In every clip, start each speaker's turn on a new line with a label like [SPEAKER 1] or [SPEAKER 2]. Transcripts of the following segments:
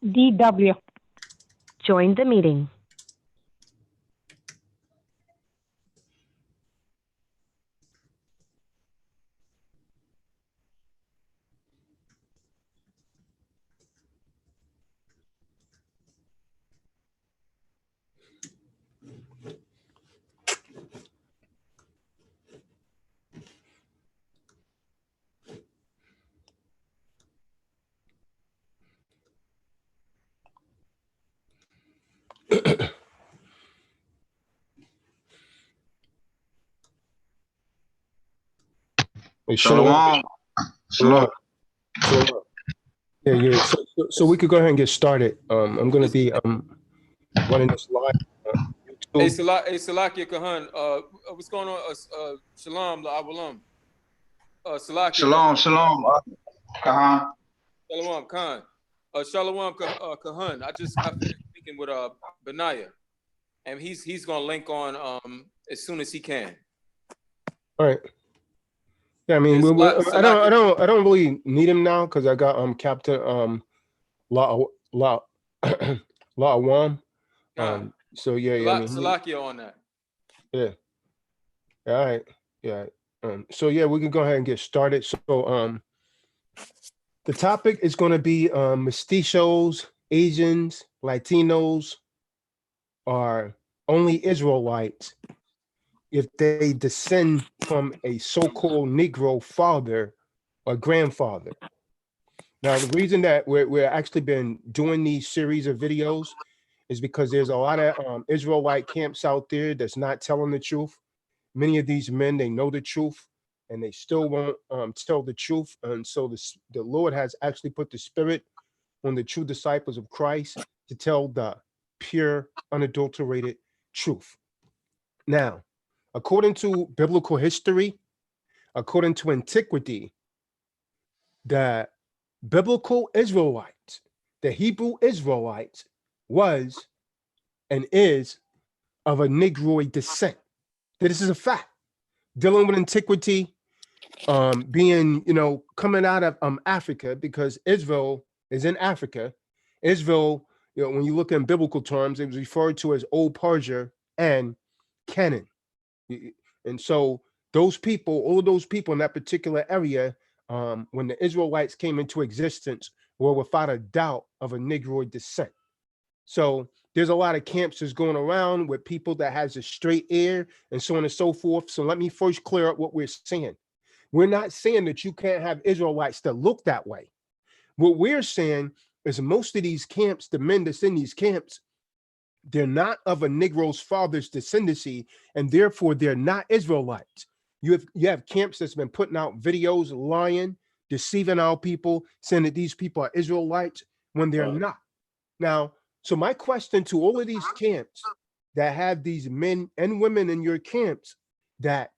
[SPEAKER 1] DW.
[SPEAKER 2] Join the meeting.
[SPEAKER 3] Shalom. Shalom.
[SPEAKER 4] Yeah. So we could go ahead and get started. I'm going to be running this live.
[SPEAKER 5] Hey, Salakia Kahan. What's going on? Shalom, the Awalam. Salakia.
[SPEAKER 3] Shalom. Kahan.
[SPEAKER 5] Shalom, Khan. Shalom, Kahan. I just got finished speaking with Benaiah, and he's gonna link on as soon as he can.
[SPEAKER 4] All right. Yeah, I mean, I don't really need him now because I got Captain La'awam. So yeah, I mean,
[SPEAKER 5] Salakia on that.
[SPEAKER 4] Yeah. All right. Yeah. So yeah, we can go ahead and get started. So the topic is going to be mestizos, Asians, Latinos are only Israelites if they descend from a so-called Negro father or grandfather. Now, the reason that we're actually been doing these series of videos is because there's a lot of Israelite camps out there that's not telling the truth. Many of these men, they know the truth and they still won't tell the truth. And so the Lord has actually put the spirit on the true disciples of Christ to tell the pure, unadulterated truth. Now, according to biblical history, according to antiquity, the biblical Israelites, the Hebrew Israelites, was and is of a Negroid descent. This is a fact. Dealing with antiquity, being, coming out of Africa, because Israel is in Africa. Israel, when you look in biblical terms, it was referred to as Old Persia and Canaan. And so those people, all of those people in that particular area, when the Israelites came into existence, were without a doubt of a Negroid descent. So there's a lot of camps that's going around with people that has a straight ear and so on and so forth. So let me first clear up what we're saying. We're not saying that you can't have Israelites that look that way. What we're saying is most of these camps, the men that's in these camps, they're not of a Negro's father's descendancy, and therefore they're not Israelites. You have camps that's been putting out videos, lying, deceiving our people, saying that these people are Israelites when they're not. Now, so my question to all of these camps that have these men and women in your camps that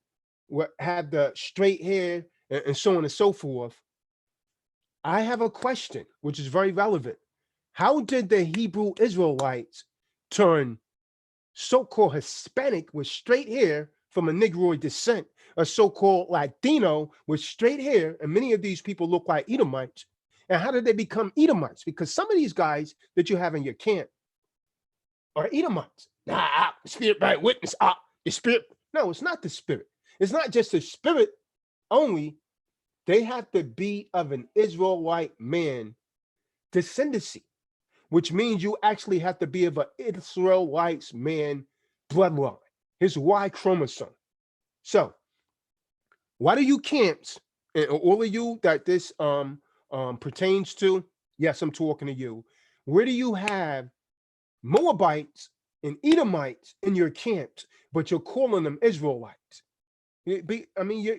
[SPEAKER 4] have the straight hair and so on and so forth, I have a question, which is very relevant. How did the Hebrew Israelites turn so-called Hispanic with straight hair from a Negroid descent, a so-called Latino with straight hair, and many of these people look like Edomites. And how did they become Edomites? Because some of these guys that you have in your camp are Edomites. Spirit by witness. The spirit. No, it's not the spirit. It's not just the spirit only. They have to be of an Israelite man descendancy, which means you actually have to be of an Israelite man bloodline, his Y chromosome. So why do you camps, and all of you that this pertains to, yes, I'm talking to you, where do you have Moabites and Edomites in your camps, but you're calling them Israelites? You're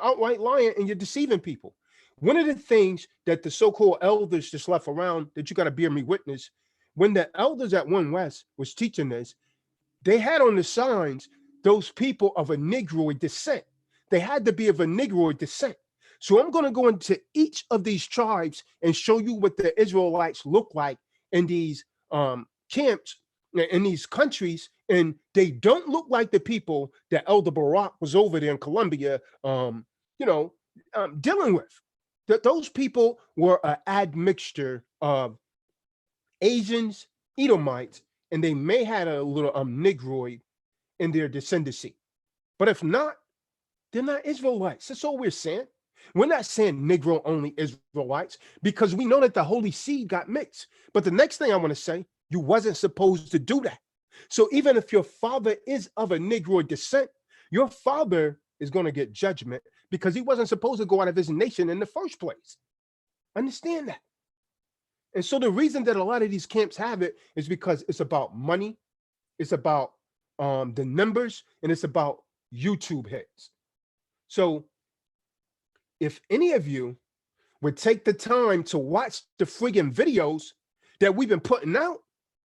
[SPEAKER 4] outright lying and you're deceiving people. One of the things that the so-called elders just left around that you got to bear me witness, when the elders at One West was teaching this, they had on the signs those people of a Negroid descent. They had to be of a Negroid descent. So I'm going to go into each of these tribes and show you what the Israelites look like in these camps, in these countries, and they don't look like the people that Elder Barak was over there in Colombia, dealing with. That those people were an admixture of Asians, Edomites, and they may have a little Negroid in their descendancy. But if not, they're not Israelites. That's all we're saying. We're not saying Negro only Israelites because we know that the holy seed got mixed. But the next thing I want to say, you wasn't supposed to do that. So even if your father is of a Negroid descent, your father is going to get judgment because he wasn't supposed to go out of his nation in the first place. Understand that. And so the reason that a lot of these camps have it is because it's about money, it's about the numbers, and it's about YouTube hits. So if any of you would take the time to watch the friggin' videos that we've been putting out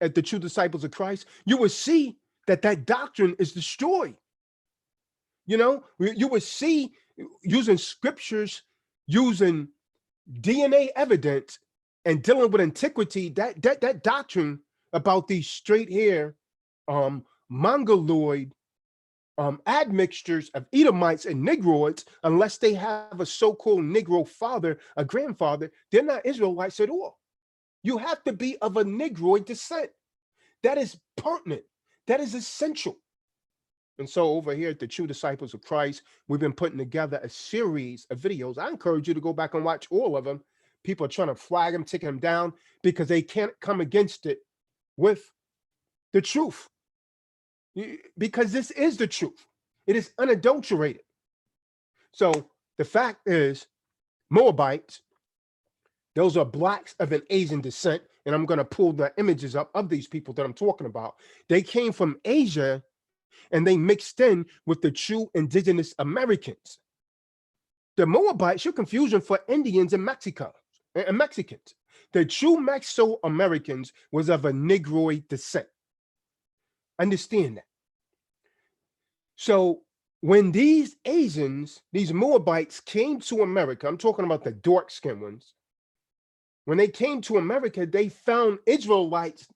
[SPEAKER 4] at the True Disciples of Christ, you will see that that doctrine is destroyed. You know, you would see using scriptures, using DNA evidence, and dealing with antiquity, that doctrine about these straight hair, Mongoloid admixtures of Edomites and Negroids, unless they have a so-called Negro father, a grandfather, they're not Israelites at all. You have to be of a Negroid descent. That is pertinent. That is essential. And so over here at the True Disciples of Christ, we've been putting together a series of videos. I encourage you to go back and watch all of them. People are trying to flag them, taking them down because they can't come against it with the truth. Because this is the truth. It is unadulterated. So the fact is, Moabites, those are blacks of an Asian descent. And I'm going to pull the images up of these people that I'm talking about. They came from Asia and they mixed in with the true Indigenous Americans. The Moabites, you're confusing for Indians and Mexicans. The true Mesoamericans was of a Negroid descent. Understand that. So when these Asians, these Moabites came to America, I'm talking about the dark-skinned ones. When they came to America, they found Israelites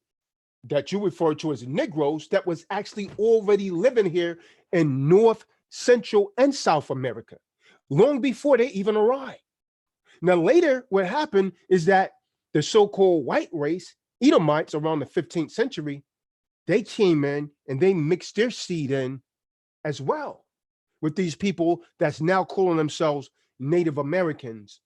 [SPEAKER 4] that you refer to as Negroes that was actually already living here in North, Central, and South America, long before they even arrived. Now, later, what happened is that the so-called white race, Edomites, around the 15th century, they came in and they mixed their seed in as well with these people that's now calling themselves Native Americans.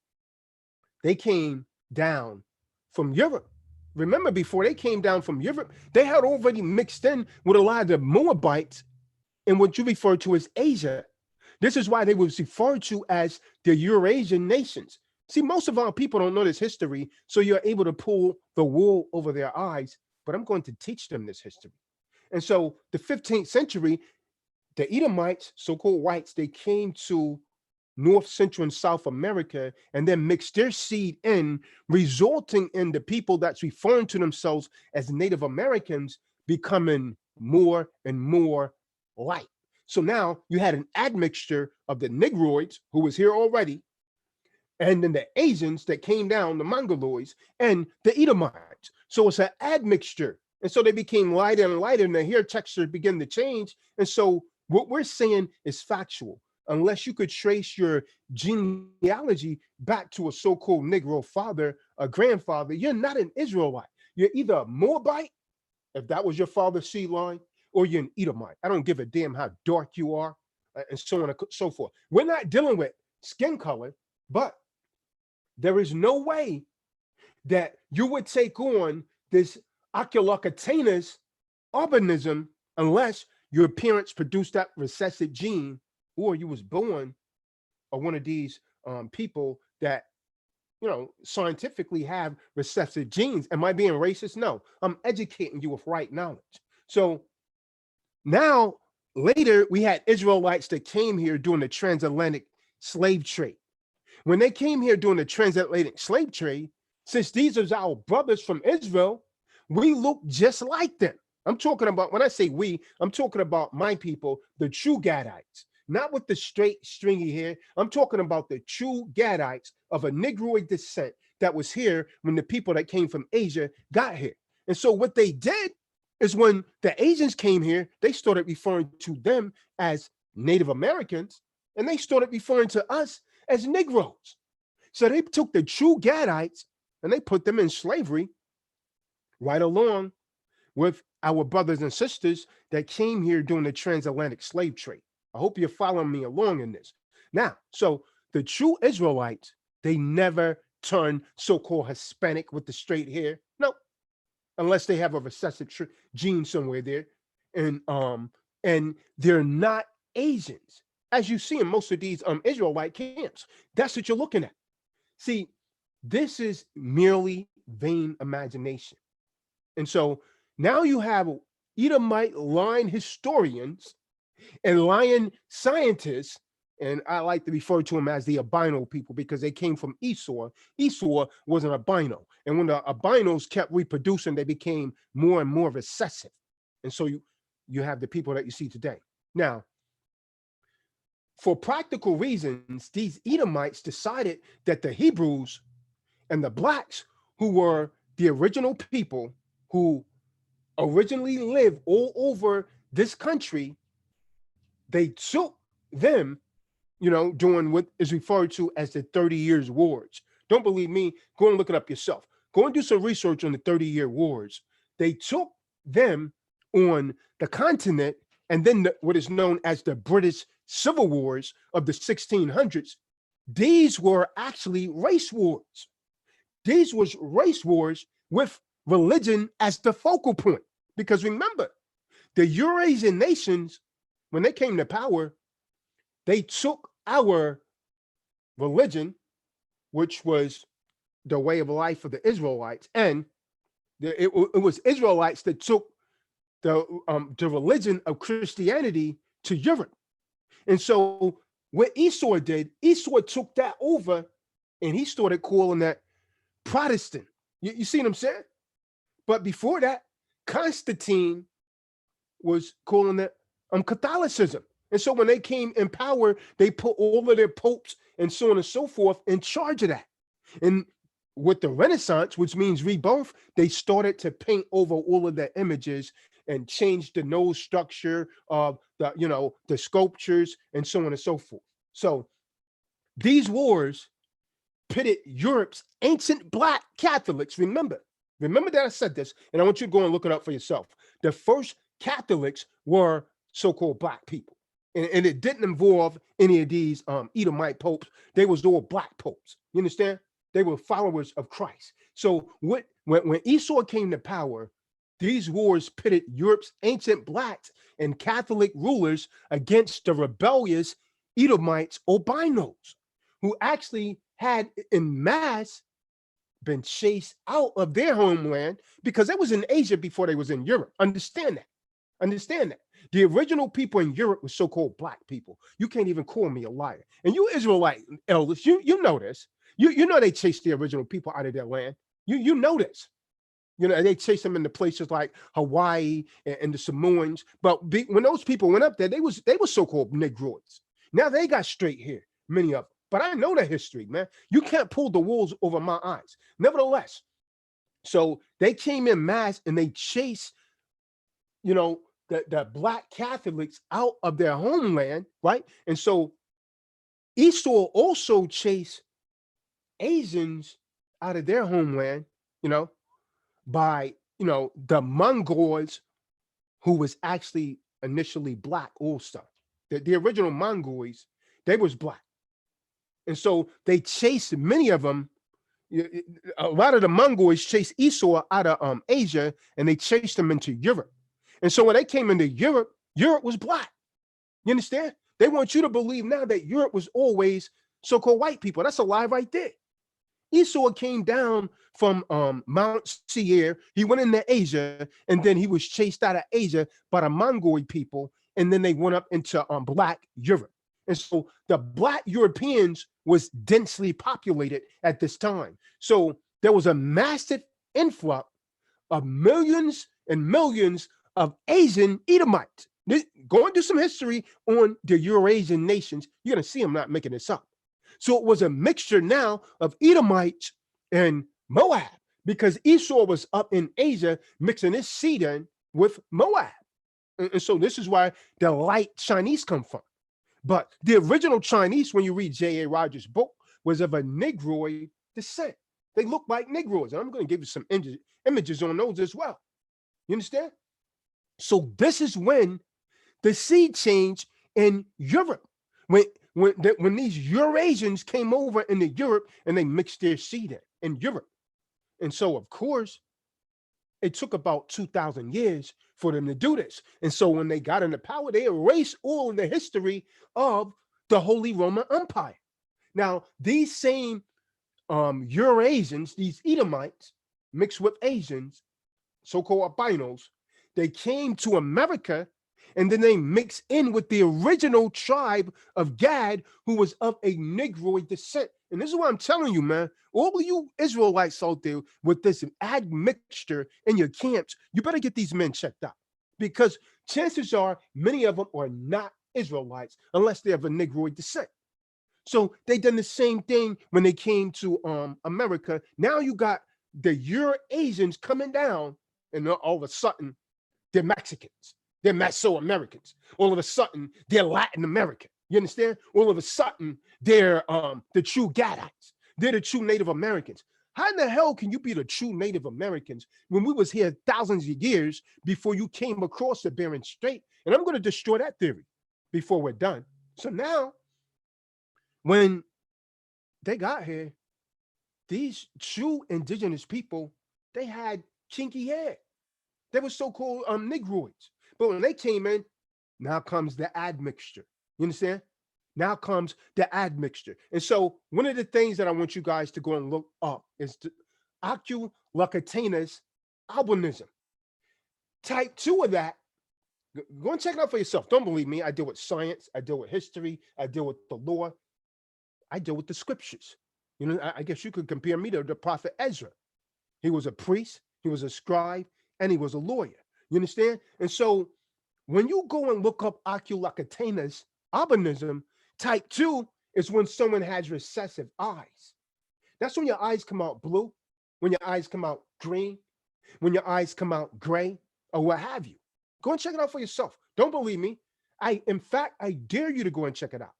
[SPEAKER 4] They came down from Europe. Remember, before they came down from Europe, they had already mixed in with a lot of the Moabites in what you refer to as Asia. This is why they was referred to as the Eurasian nations. See, most of our people don't know this history, so you're able to pull the wool over their eyes, but I'm going to teach them this history. And so the 15th century, the Edomites, so-called whites, they came to North, Central, and South America and then mixed their seed in, resulting in the people that's referring to themselves as Native Americans becoming more and more white. So now you had an admixture of the Negroids, who was here already, and then the Asians that came down, the Mongoloids, and the Edomites. So it's an admixture. And so they became lighter and lighter, and the hair texture began to change. And so What we're saying is factual, unless you could trace your genealogy back to a so-called Negro father, a grandfather. You're not an Israelite. You're either a Moabite, if that was your father's seed line, or you're an Edomite. I don't give a damn how dark you are, and so on and so forth. We're not dealing with skin color, but there is no way that you would take on this Aculocatanas albinism unless your parents produced that recessive gene, or you was born or one of these people that, you know, scientifically have recessive genes. Am I being racist? No, I'm educating you with right knowledge. So now later we had Israelites that came here during the transatlantic slave trade. When they came here during the transatlantic slave trade, since these are our brothers from Israel, we look just like them. I'm talking about, when I say we, I'm talking about my people, the true Gadites, not with the straight stringy hair. I'm talking about the true Gadites of a Negroid descent that was here when the people that came from Asia got here. And so what they did is when the Asians came here, they started referring to them as Native Americans, and they started referring to us as Negroes. So they took the true Gadites and they put them in slavery right along with our brothers and sisters that came here during the transatlantic slave trade. I hope you're following me along in this. Now, so the true Israelites, they never turn so-called Hispanic with the straight hair. No, unless they have a recessive gene somewhere there. And they're not Asians, as you see in most of these Israelite camps. That's what you're looking at. See, this is merely vain imagination. And so now you have Edomite line historians and lion scientists, and I like to refer to them as the albino people because they came from Esau. Esau was an albino. And when the albinos kept reproducing, they became more and more recessive. And so you have the people that you see today. Now, for practical reasons, these Edomites decided that the Hebrews and the blacks, who were the original people who originally lived all over this country, they took them, you know, during what is referred to as the 30 Years' Wars. Don't believe me? Go and look it up yourself. Go and do some research on the 30-year wars. They took them on the continent, and then what is known as the British Civil Wars of the 1600s. These were actually race wars. These was race wars with religion as the focal point. Because remember, the Eurasian nations, when they came to power, they took our religion, which was the way of life of the Israelites, and it was Israelites that took the religion of Christianity to Europe. And so what Esau did, Esau took that over and he started calling that Protestant. You see what I'm saying? But before that, Constantine was calling it Catholicism. And so when they came in power, they put all of their popes and so on and so forth in charge of that. And with the Renaissance, which means rebirth, they started to paint over all of the images and change the nose structure of the, you know, the sculptures and so on and so forth. So these wars pitted Europe's ancient Black Catholics. Remember that I said this, and I want you to go and look it up for yourself. The first Catholics were so-called Black people. And it didn't involve any of these Edomite popes. They was all Black popes. You understand? They were followers of Christ. So when Esau came to power, these wars pitted Europe's ancient Blacks and Catholic rulers against the rebellious Edomites, albinos, who actually had in mass been chased out of their homeland because it was in Asia before they was in Europe. Understand that. Understand that. The original people in Europe were so-called Black people. You can't even call me a liar. And you Israelite elders, you know this. You know they chased the original people out of their land. You know this. You know, they chased them into places like Hawaii and the Samoans. But when those people went up there, they were so-called negroes. Now they got straight hair, many of them. But I know the history, man. You can't pull the wolves over my eyes. Nevertheless, so they came in mass and they chased, you know, the Black Catholics out of their homeland, right? And so Esau also chased Asians out of their homeland, by, the Mongols, who was actually initially Black also. The original Mongols, they was Black. And so they chased many of them. A lot of the Mongols chased Esau out of Asia, and they chased them into Europe. And so when they came into Europe, Europe was Black. You understand? They want you to believe now that Europe was always so-called white people. That's a lie right there. Esau came down from Mount Seir. He went into Asia, and then he was chased out of Asia by the Mongol people, and then they went up into Black Europe. And so the Black Europeans was densely populated at this time. So there was a massive influx of millions and millions of Asian Edomites. Go and do some history on the Eurasian nations. You're going to see I'm not making this up. So it was a mixture now of Edomites and Moab, because Esau was up in Asia mixing his seed in with Moab. And so this is where the light Chinese come from. But the original Chinese, when you read J.A. Rogers' book, was of a Negroid descent. They look like Negroes. And I'm going to give you some images on those as well. You understand? So this is when the seed change in Europe. When these Eurasians came over into Europe and they mixed their seed in Europe. And so, of course, it took about 2,000 years for them to do this. And so when they got into power, they erased all of the history of the Holy Roman Empire. Now, these same Eurasians, these Edomites, mixed with Asians, so-called albinos, they came to America, and then they mixed in with the original tribe of Gad, who was of a Negroid descent. And this is what I'm telling you, man. All of you Israelites out there with this admixture in your camps, you better get these men checked out, because chances are many of them are not Israelites unless they have a Negroid descent. So they done the same thing when they came to America. Now you got the Eurasians coming down, and all of a sudden they're Mexicans. They're Mesoamericans. All of a sudden, they're Latin American. You understand? All of a sudden, they're the true Gadites. They're the true Native Americans. How in the hell can you be the true Native Americans when we was here thousands of years before you came across the Bering Strait? And I'm going to destroy that theory before we're done. So now, when they got here, these true indigenous people, they had kinky hair. They were so-called Negroids. But when they came in, now comes the admixture. You understand? Now comes the admixture. And so one of the things that I want you guys to go and look up is the Oculocutaneous albinism. Type 2 of that, go and check it out for yourself. Don't believe me. I deal with science. I deal with history. I deal with the law. I deal with the scriptures. You know, I guess you could compare me to the prophet Ezra. He was a priest, he was a scribe, and he was a lawyer. You understand? And so when you go and look up Oculocutaneous albinism, type 2 is when someone has recessive eyes. That's when your eyes come out blue, when your eyes come out green, when your eyes come out gray, or what have you. Go and check it out for yourself. Don't believe me. In fact, I dare you to go and check it out.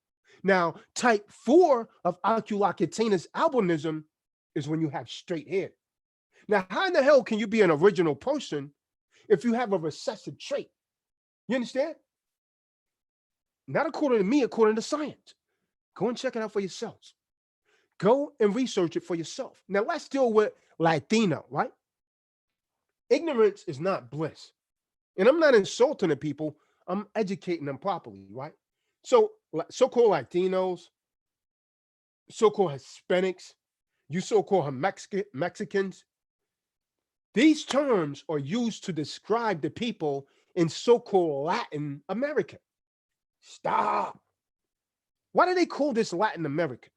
[SPEAKER 4] Now, type 4 of Oculocutaneous albinism is when you have straight hair. Now, how in the hell can you be an original person if you have a recessive trait? You understand? Not according to me, according to science. Go and check it out for yourselves. Go and research it for yourself. Now, let's deal with Latino, right? Ignorance is not bliss. And I'm not insulting the people. I'm educating them properly, right? So, so-called Latinos, so-called Hispanics, you so-called Mexicans, these terms are used to describe the people in so-called Latin America. Stop. Why do they call this Latin America?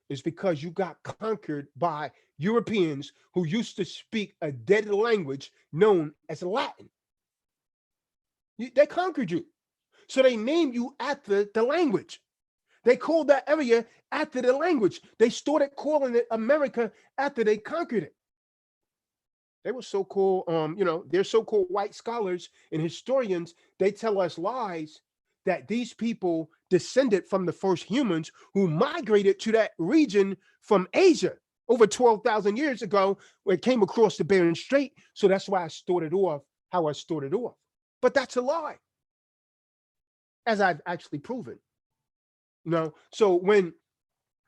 [SPEAKER 4] It's because you got conquered by Europeans who used to speak a dead language known as Latin. They conquered you. So they named you after the language. They called that area after the language. They started calling it America after they conquered it. They were so-called, they're so-called white scholars and historians. They tell us lies that these people descended from the first humans who migrated to that region from Asia over 12,000 years ago, where it came across the Bering Strait. So that's why I started off how I started off. But that's a lie, as I've actually proven. So when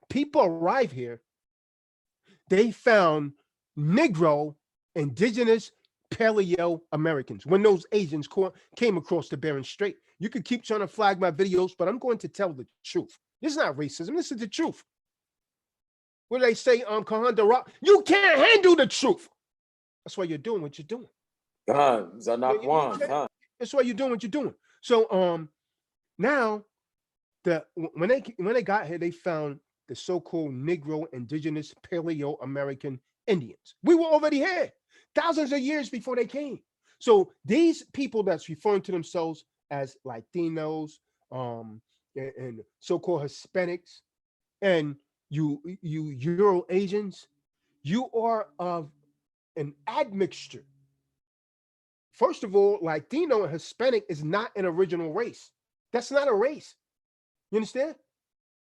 [SPEAKER 4] people arrive here, they found Negro, Indigenous Paleoamericans. When those Asians came across the Bering Strait, you could keep trying to flag my videos, but I'm going to tell the truth. This is not racism. This is the truth. What do they say? Kahan Dara, you can't handle the truth. That's why you're doing what you're doing. That's why you're doing what you're doing. So now when they got here, they found the so-called Negro, Indigenous Paleoamerican Indians. We were already here thousands of years before they came. So these people that's referring to themselves as Latinos, and so-called Hispanics, and you Euro Asians, you are of an admixture. First of all, Latino and Hispanic is not an original race. That's not a race. You understand?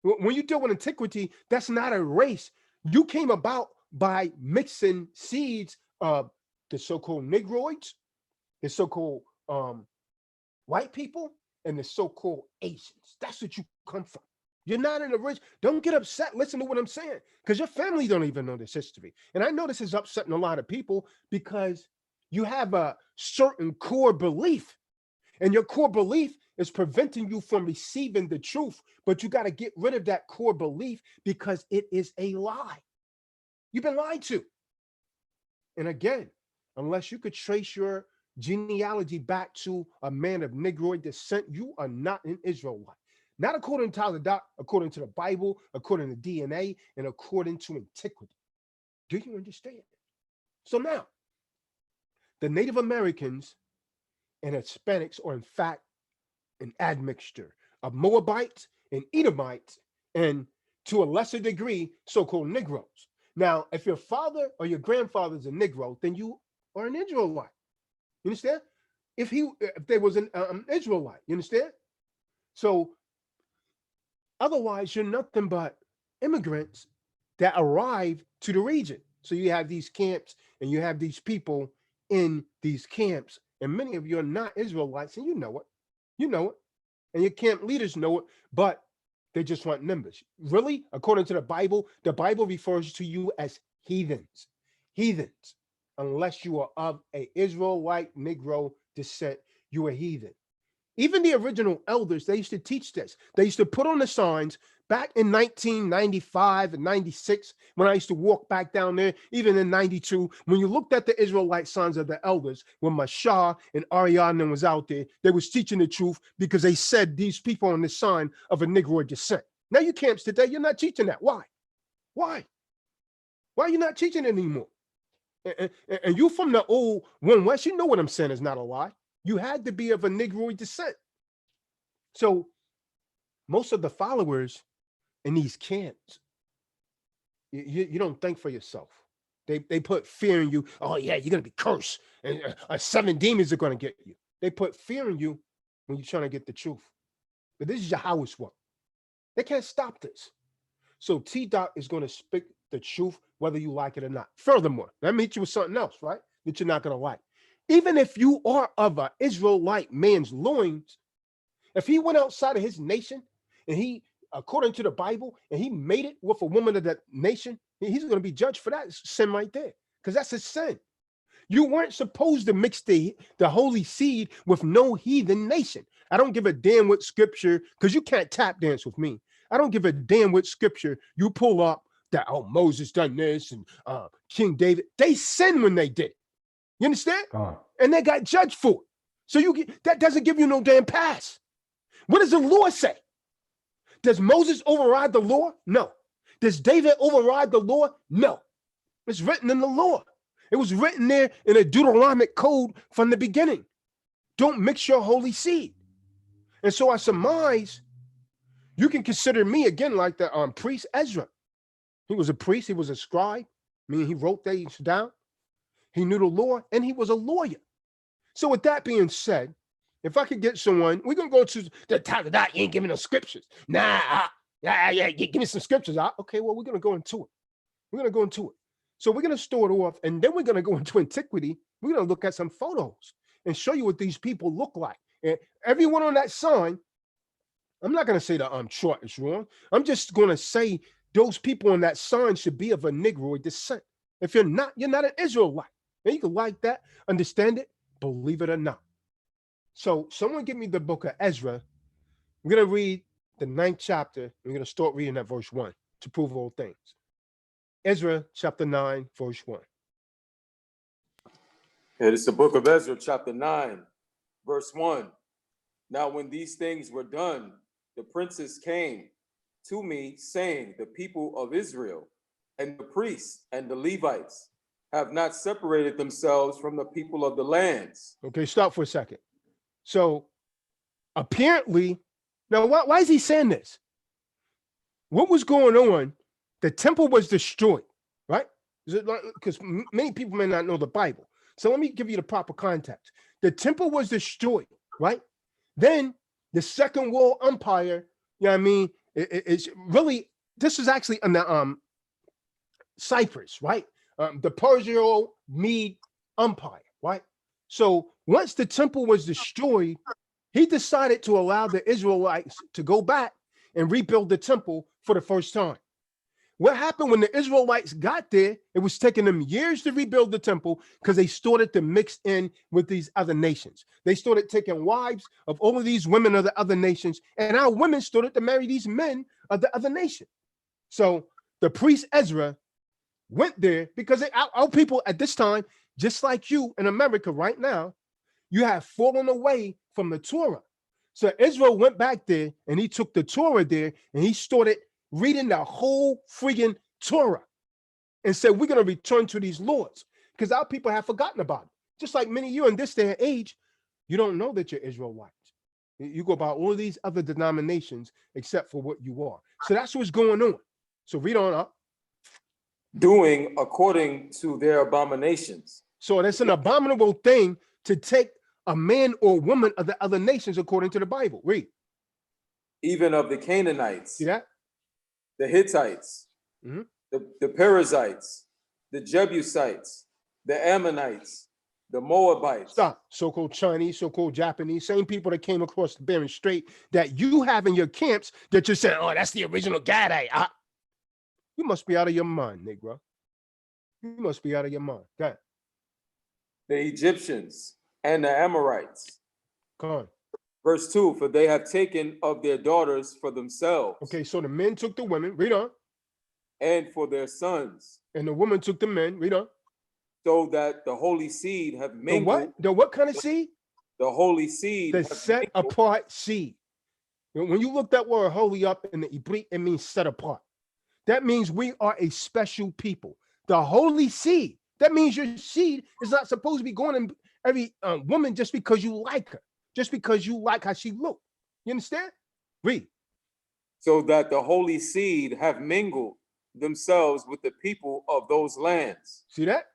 [SPEAKER 4] When you deal with antiquity, that's not a race. You came about by mixing seeds of the so-called Negroids, the so-called white people, and the so-called Asians. That's what you come from. You're not an original. Don't get upset. Listen to what I'm saying, because your family don't even know this history. And I know this is upsetting a lot of people because you have a certain core belief, and your core belief is preventing you from receiving the truth. But you got to get rid of that core belief because it is a lie. You've been lied to. And again, unless you could trace your genealogy back to a man of Negroid descent, you are not an Israelite. Not according to Tazadaq, according to the Bible, according to DNA, and according to antiquity. Do you understand? So now, the Native Americans and Hispanics are in fact an admixture of Moabites and Edomites, and to a lesser degree, so-called Negroes. Now, if your father or your grandfather is a Negro, then you are an Israelite. You understand? If there was an Israelite, you understand? So otherwise, you're nothing but immigrants that arrive to the region. So you have these camps and you have these people in these camps, and many of you are not Israelites, and you know it. You know it. And your camp leaders know it, but they just want numbers. Really, according to the Bible refers to you as heathens. Heathens. Unless you are of an Israelite Negro descent, you are heathen. Even the original elders, they used to teach this. They used to put on the signs back in 1995 and 96, when I used to walk back down there, even in 92, when you looked at the Israelite sons of the elders, when Mashah and Origianl was out there, they was teaching the truth because they said these people on the sign of a Negroid descent. Now you camps today, you're not teaching that. Why? Why? Why are you not teaching it anymore? And you from the old One West, you know what I'm saying is not a lie. You had to be of a Negroid descent. So most of the followers in these camps, you don't think for yourself. They put fear in you. Oh yeah, you're gonna be cursed, and 7 demons are gonna get you. They put fear in you when you're trying to get the truth. But this is your house work. They can't stop this. So T-Doc is gonna speak the truth, whether you like it or not. Furthermore, let me hit you with something else, right? That you're not gonna like. Even if you are of an Israelite man's loins, if he went outside of his nation and he, according to the Bible, and he made it with a woman of that nation, he's going to be judged for that sin right there, because that's a sin. You weren't supposed to mix the holy seed with no heathen nation. I don't give a damn what scripture, because you can't tap dance with me. I don't give a damn what scripture you pull up that, oh, Moses done this and King David. They sinned when they did it. You understand? And they got judged for it. So that doesn't give you no damn pass. What does the law say? Does Moses override the law? No. Does David override the law? No. It's written in the law. It was written there in a Deuteronomic code from the beginning. Don't mix your holy seed. And so I surmise you can consider me again like the priest Ezra. He was a priest. He was a scribe. I mean, he wrote things down. He knew the law and he was a lawyer. So with that being said, if I could get someone, we're going to go to the Tazadaq. You ain't giving no scriptures. Yeah, give me some scriptures. Okay, well, we're going to go into it. We're going to go into it. So we're going to start off, and then we're going to go into antiquity. We're going to look at some photos and show you what these people look like. And everyone on that sign, I'm not going to say the chart is wrong. I'm just going to say those people on that sign should be of a Negroid descent. If you're not an Israelite. And you can like that, understand it, believe it or not. So someone give me the book of Ezra. We're going to read the 9th chapter. We're going to start reading at verse 1 to prove all things. Ezra chapter 9, verse 1.
[SPEAKER 5] It is the book of Ezra, chapter 9, verse 1. Now, when these things were done, the princes came to me, saying, the people of Israel and the priests and the Levites have not separated themselves from the people of the lands.
[SPEAKER 4] Okay, stop for a second. So apparently, now why is he saying this? What was going on? The temple was destroyed, right? Because many people may not know the Bible. So let me give you the proper context. The temple was destroyed, right? Then the Second World Empire, you know what I mean? It's really, this is actually in the Cyprus, right? The Persian-Mede Empire, right? So once the temple was destroyed, he decided to allow the Israelites to go back and rebuild the temple for the first time. What happened when the Israelites got there, it was taking them years to rebuild the temple because they started to mix in with these other nations. They started taking wives of all of these women of the other nations, and our women started to marry these men of the other nation. So the priest Ezra went there because our people at this time, just like you in America right now, you have fallen away from the Torah. So Israel went back there and he took the Torah there and he started reading the whole friggin' Torah and said, we're going to return to these laws because our people have forgotten about it. Just like many of you in this day and age, you don't know that you're Israelites. You go by all of these other denominations except for what you are. So that's what's going on. So read on up.
[SPEAKER 5] Doing according to their abominations.
[SPEAKER 4] So that's an abominable thing to take a man or woman of the other nations according to the Bible. Read.
[SPEAKER 5] Even of the Canaanites.
[SPEAKER 4] See that?
[SPEAKER 5] The Hittites, the Perizzites, the Jebusites, the Ammonites, the Moabites.
[SPEAKER 4] Stop. So-called Chinese, so-called Japanese, same people that came across the Bering Strait that you have in your camps that you're saying, oh, that's the original Gadai. You must be out of your mind, Negro. You must be out of your mind. Go ahead.
[SPEAKER 5] The Egyptians and the Amorites.
[SPEAKER 4] Come on.
[SPEAKER 5] Verse 2, for they have taken of their daughters for themselves.
[SPEAKER 4] Okay, so the men took the women. Read on.
[SPEAKER 5] And for their sons.
[SPEAKER 4] And the woman took the men. Read on.
[SPEAKER 5] So that the holy seed have mingled.
[SPEAKER 4] The what kind of seed?
[SPEAKER 5] The holy seed.
[SPEAKER 4] The set apart seed. When you look that word holy up in the Hebrew, it means set apart. That means we are a special people. The holy seed. That means your seed is not supposed to be going in every woman just because you like her. Just because you like how she looked. You understand? Read.
[SPEAKER 5] So that the holy seed have mingled themselves with the people of those lands.
[SPEAKER 4] See that?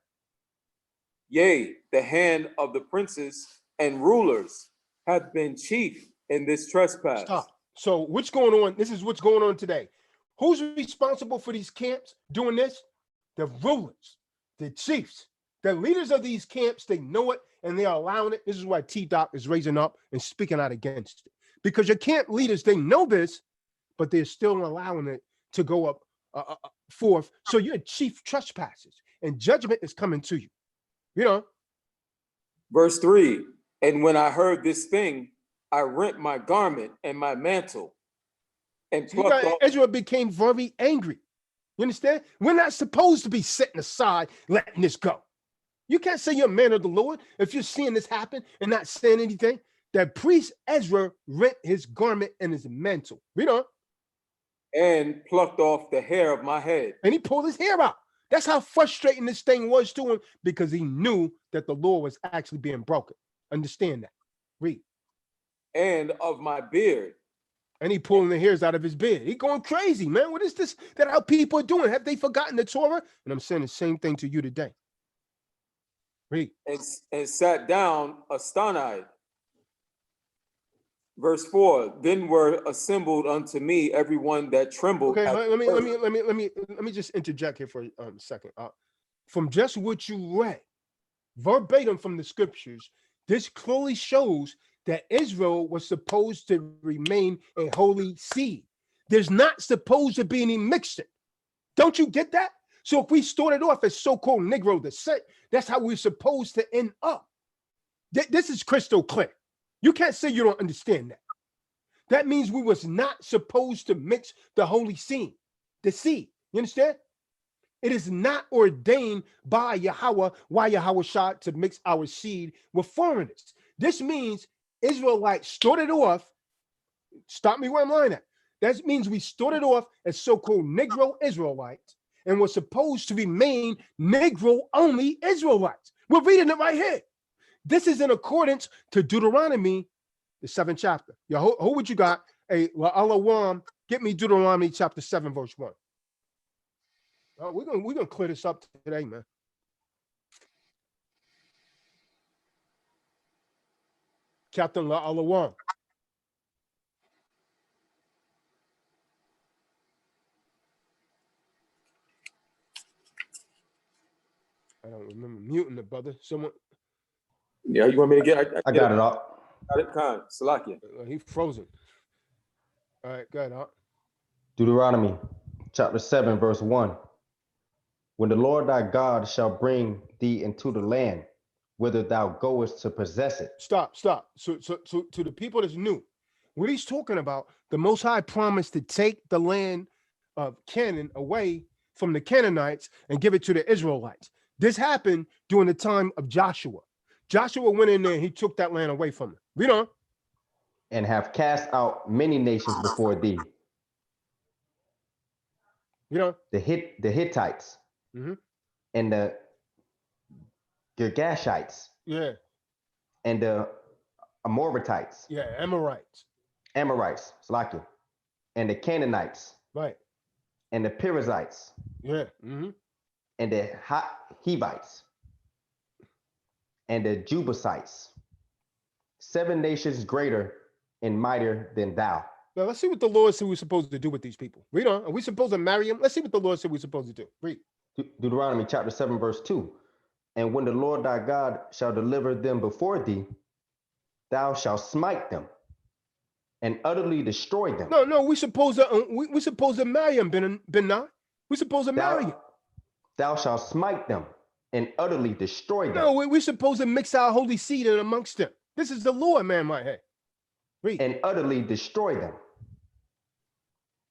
[SPEAKER 5] Yea, the hand of the princes and rulers hath been chief in this trespass.
[SPEAKER 4] Stop. So what's going on? This is what's going on today. Who's responsible for these camps doing this? The rulers, the chiefs, the leaders of these camps. They know it and they are allowing it. This is why Tazadaq is raising up and speaking out against it. Because your camp leaders, they know this, but they're still allowing it to go up forth. So you're chief trespassers and judgment is coming to you. You know.
[SPEAKER 5] Verse 3, and when I heard this thing, I rent my garment and my mantle. And
[SPEAKER 4] Israel became very angry. You understand? We're not supposed to be sitting aside letting this go. You can't say you're a man of the Lord if you're seeing this happen and not saying anything. That priest Ezra rent his garment and his mantle. Read on.
[SPEAKER 5] And plucked off the hair of my head.
[SPEAKER 4] And he pulled his hair out. That's how frustrating this thing was to him because he knew that the law was actually being broken. Understand that. Read.
[SPEAKER 5] And of my beard.
[SPEAKER 4] And he pulling the hairs out of his beard. He going crazy, man. What is this that our people are doing? Have they forgotten the Torah? And I'm saying the same thing to you today. Read. And of my beard. And he pulling the hairs out of his beard. He going crazy, man. What is this that our people are doing? Have they forgotten the Torah? And I'm saying the same thing to you today. Read. And of my beard. And he pulling the hairs out of his beard. He going crazy, man. What is this that our people are doing? Have they forgotten the Torah? And I'm saying the same thing to you today. Read.
[SPEAKER 5] and sat down astonished. Verse 4, then were assembled unto me everyone that trembled.
[SPEAKER 4] Okay,
[SPEAKER 5] at
[SPEAKER 4] let
[SPEAKER 5] the
[SPEAKER 4] me
[SPEAKER 5] word.
[SPEAKER 4] just interject here for a second. From just what you read, verbatim from the scriptures, this clearly shows that Israel was supposed to remain a holy seed. There's not supposed to be any mixture. Don't you get that? So if we started off as so-called Negro descent, that's how we're supposed to end up. This is crystal clear. You can't say you don't understand that. That means we was not supposed to mix the holy seed, the seed. You understand? It is not ordained by Yahweh, why Yahweh shot to mix our seed with foreigners. This means Israelites started off, stop me where I'm lying at. That means we started off as so-called Negro Israelites and were supposed to remain Negro-only Israelites. We're reading it right here. This is in accordance to Deuteronomy, the 7th chapter. Yo, who would you got? Hey, La'alawam, get me Deuteronomy chapter 7, verse 1. We're gonna clear this up today, man. Captain La'alawam. I don't remember muting the brother. Someone.
[SPEAKER 5] Yeah, you want me to get?
[SPEAKER 3] I got it up.
[SPEAKER 5] Got it, Khan. Salakia.
[SPEAKER 4] He frozen. All right, go ahead, Art.
[SPEAKER 3] Deuteronomy chapter 7, verse 1. When the Lord thy God shall bring thee into the land, whither thou goest to possess it.
[SPEAKER 4] Stop. So to the people that's new, what he's talking about, the Most High promised to take the land of Canaan away from the Canaanites and give it to the Israelites. This happened during the time of Joshua. Joshua went in there and he took that land away from them. Read on.
[SPEAKER 3] And have cast out many nations before thee.
[SPEAKER 4] You know,
[SPEAKER 3] The Hittites and the Girgashites
[SPEAKER 4] yeah,
[SPEAKER 3] and the Amorites,
[SPEAKER 4] Amorites,
[SPEAKER 3] Slakia, and the Canaanites,
[SPEAKER 4] right,
[SPEAKER 3] and the Perizzites,
[SPEAKER 4] yeah,
[SPEAKER 3] and the Hivites, and the Jebusites, 7 nations greater and mightier than thou.
[SPEAKER 4] Now let's see what the Lord said we're supposed to do with these people. Read on. Are we supposed to marry them? Let's see what the Lord said we're supposed to do. Read.
[SPEAKER 3] Deuteronomy chapter 7, verse 2. And when the Lord thy God shall deliver them before thee, thou shalt smite them and utterly destroy them.
[SPEAKER 4] No, we supposed to marry them, Ben Nah. We supposed to marry them.
[SPEAKER 3] Thou shalt smite them and utterly destroy them.
[SPEAKER 4] No, we're supposed to mix our holy seed in amongst them. This is the Lord, man, right here. Read.
[SPEAKER 3] And utterly destroy them.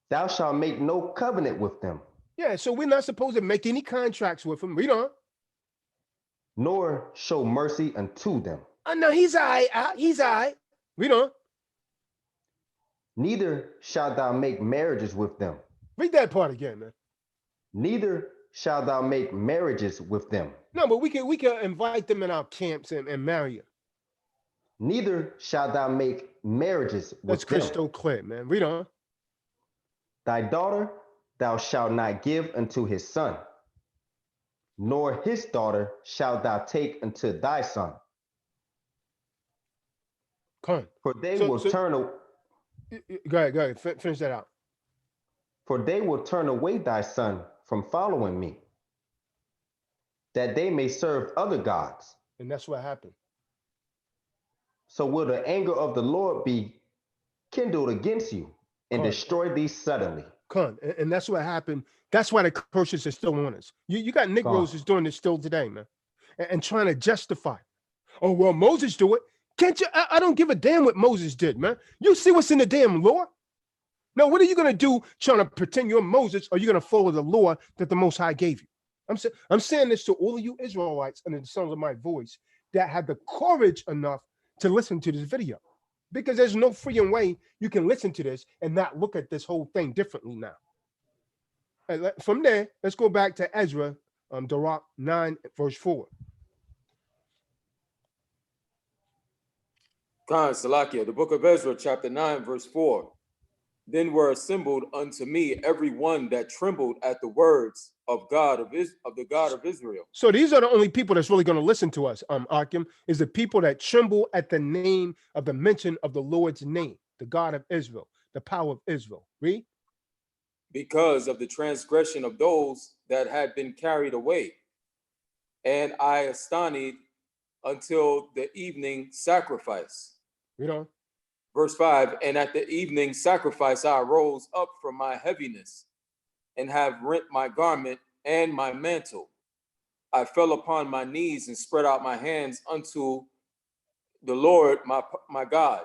[SPEAKER 3] Thou shalt make no covenant with them.
[SPEAKER 4] Yeah, so we're not supposed to make any contracts with them. Read on.
[SPEAKER 3] Nor show mercy unto them.
[SPEAKER 4] No, he's all right. He's all right. Read on.
[SPEAKER 3] Neither shalt thou make marriages with them.
[SPEAKER 4] Read that part again, man.
[SPEAKER 3] Neither shalt thou make marriages with them.
[SPEAKER 4] No, but we can invite them in our camps and marry them.
[SPEAKER 3] Neither shalt thou make marriages with them.
[SPEAKER 4] That's crystal clear, man. Read on.
[SPEAKER 3] Thy daughter thou shalt not give unto his son, nor his daughter shalt thou take unto thy son.
[SPEAKER 4] Come on.
[SPEAKER 3] For they will turn away.
[SPEAKER 4] Go ahead. Finish that out.
[SPEAKER 3] For they will turn away thy son from following me, that they may serve other gods.
[SPEAKER 4] And that's what happened.
[SPEAKER 3] So will the anger of the Lord be kindled against you and destroy thee suddenly.
[SPEAKER 4] And that's what happened. That's why the curses are still on us. You got Negroes who's doing this still today, man, and trying to justify. Oh, well, Moses do it. Can't you? I don't give a damn what Moses did, man. You see what's in the damn law. Now, what are you going to do trying to pretend you're Moses, or are you going to follow the law that the Most High gave you? I'm saying this to all of you Israelites under the sound of my voice that had the courage enough to listen to this video, because there's no freaking way you can listen to this and not look at this whole thing differently now. From there, let's go back to Ezra, Darach 9, verse 4.
[SPEAKER 5] Khan, Salakia, the book of Ezra, chapter 9, verse 4. Then were assembled unto me every one that trembled at the words of God of the God of Israel.
[SPEAKER 4] So these are the only people that's really going to listen to us, Akim, is the people that tremble at the name of the mention of the Lord's name, the God of Israel, the power of Israel. Read.
[SPEAKER 5] Because of the transgression of those that had been carried away. And I astonished until the evening sacrifice.
[SPEAKER 4] Read on.
[SPEAKER 5] Verse 5, and at the evening sacrifice I arose up from my heaviness, and have rent my garment and my mantle. I fell upon my knees and spread out my hands unto the Lord my God.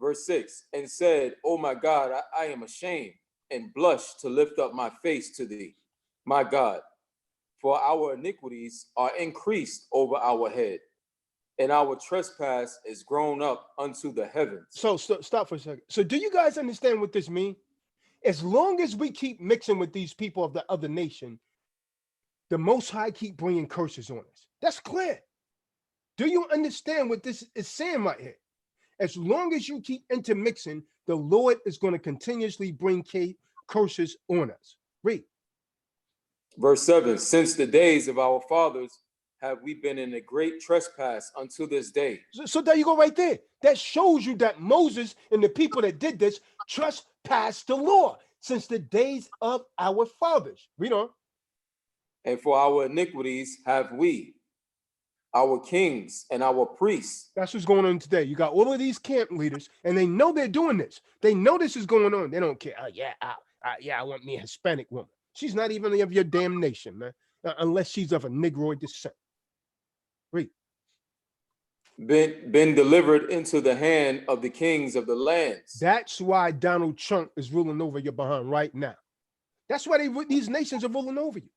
[SPEAKER 5] Verse 6, and said, O my God, I am ashamed, and blush to lift up my face to thee, my God, for our iniquities are increased over our head, and our trespass is grown up unto the heavens.
[SPEAKER 4] So stop for a second. So do you guys understand what this means? As long as we keep mixing with these people of the other nation, the Most High keep bringing curses on us. That's clear. Do you understand what this is saying right here? As long as you keep intermixing, the Lord is going to continuously bring curses on us. Read.
[SPEAKER 5] Verse 7, since the days of our fathers have we been in a great trespass unto this day.
[SPEAKER 4] So there you go right there. That shows you that Moses and the people that did this trespassed the law since the days of our fathers. Read on.
[SPEAKER 5] And for our iniquities have we, our kings and our priests.
[SPEAKER 4] That's what's going on today. You got all of these camp leaders, and they know they're doing this. They know this is going on. They don't care. Oh, yeah, I want me a Hispanic woman. She's not even of your damn nation, man, unless she's of a Negroid descent. Read.
[SPEAKER 5] Been delivered into the hand of the kings of the lands.
[SPEAKER 4] That's why Donald Trump is ruling over your behind right now. That's why these nations are ruling over you.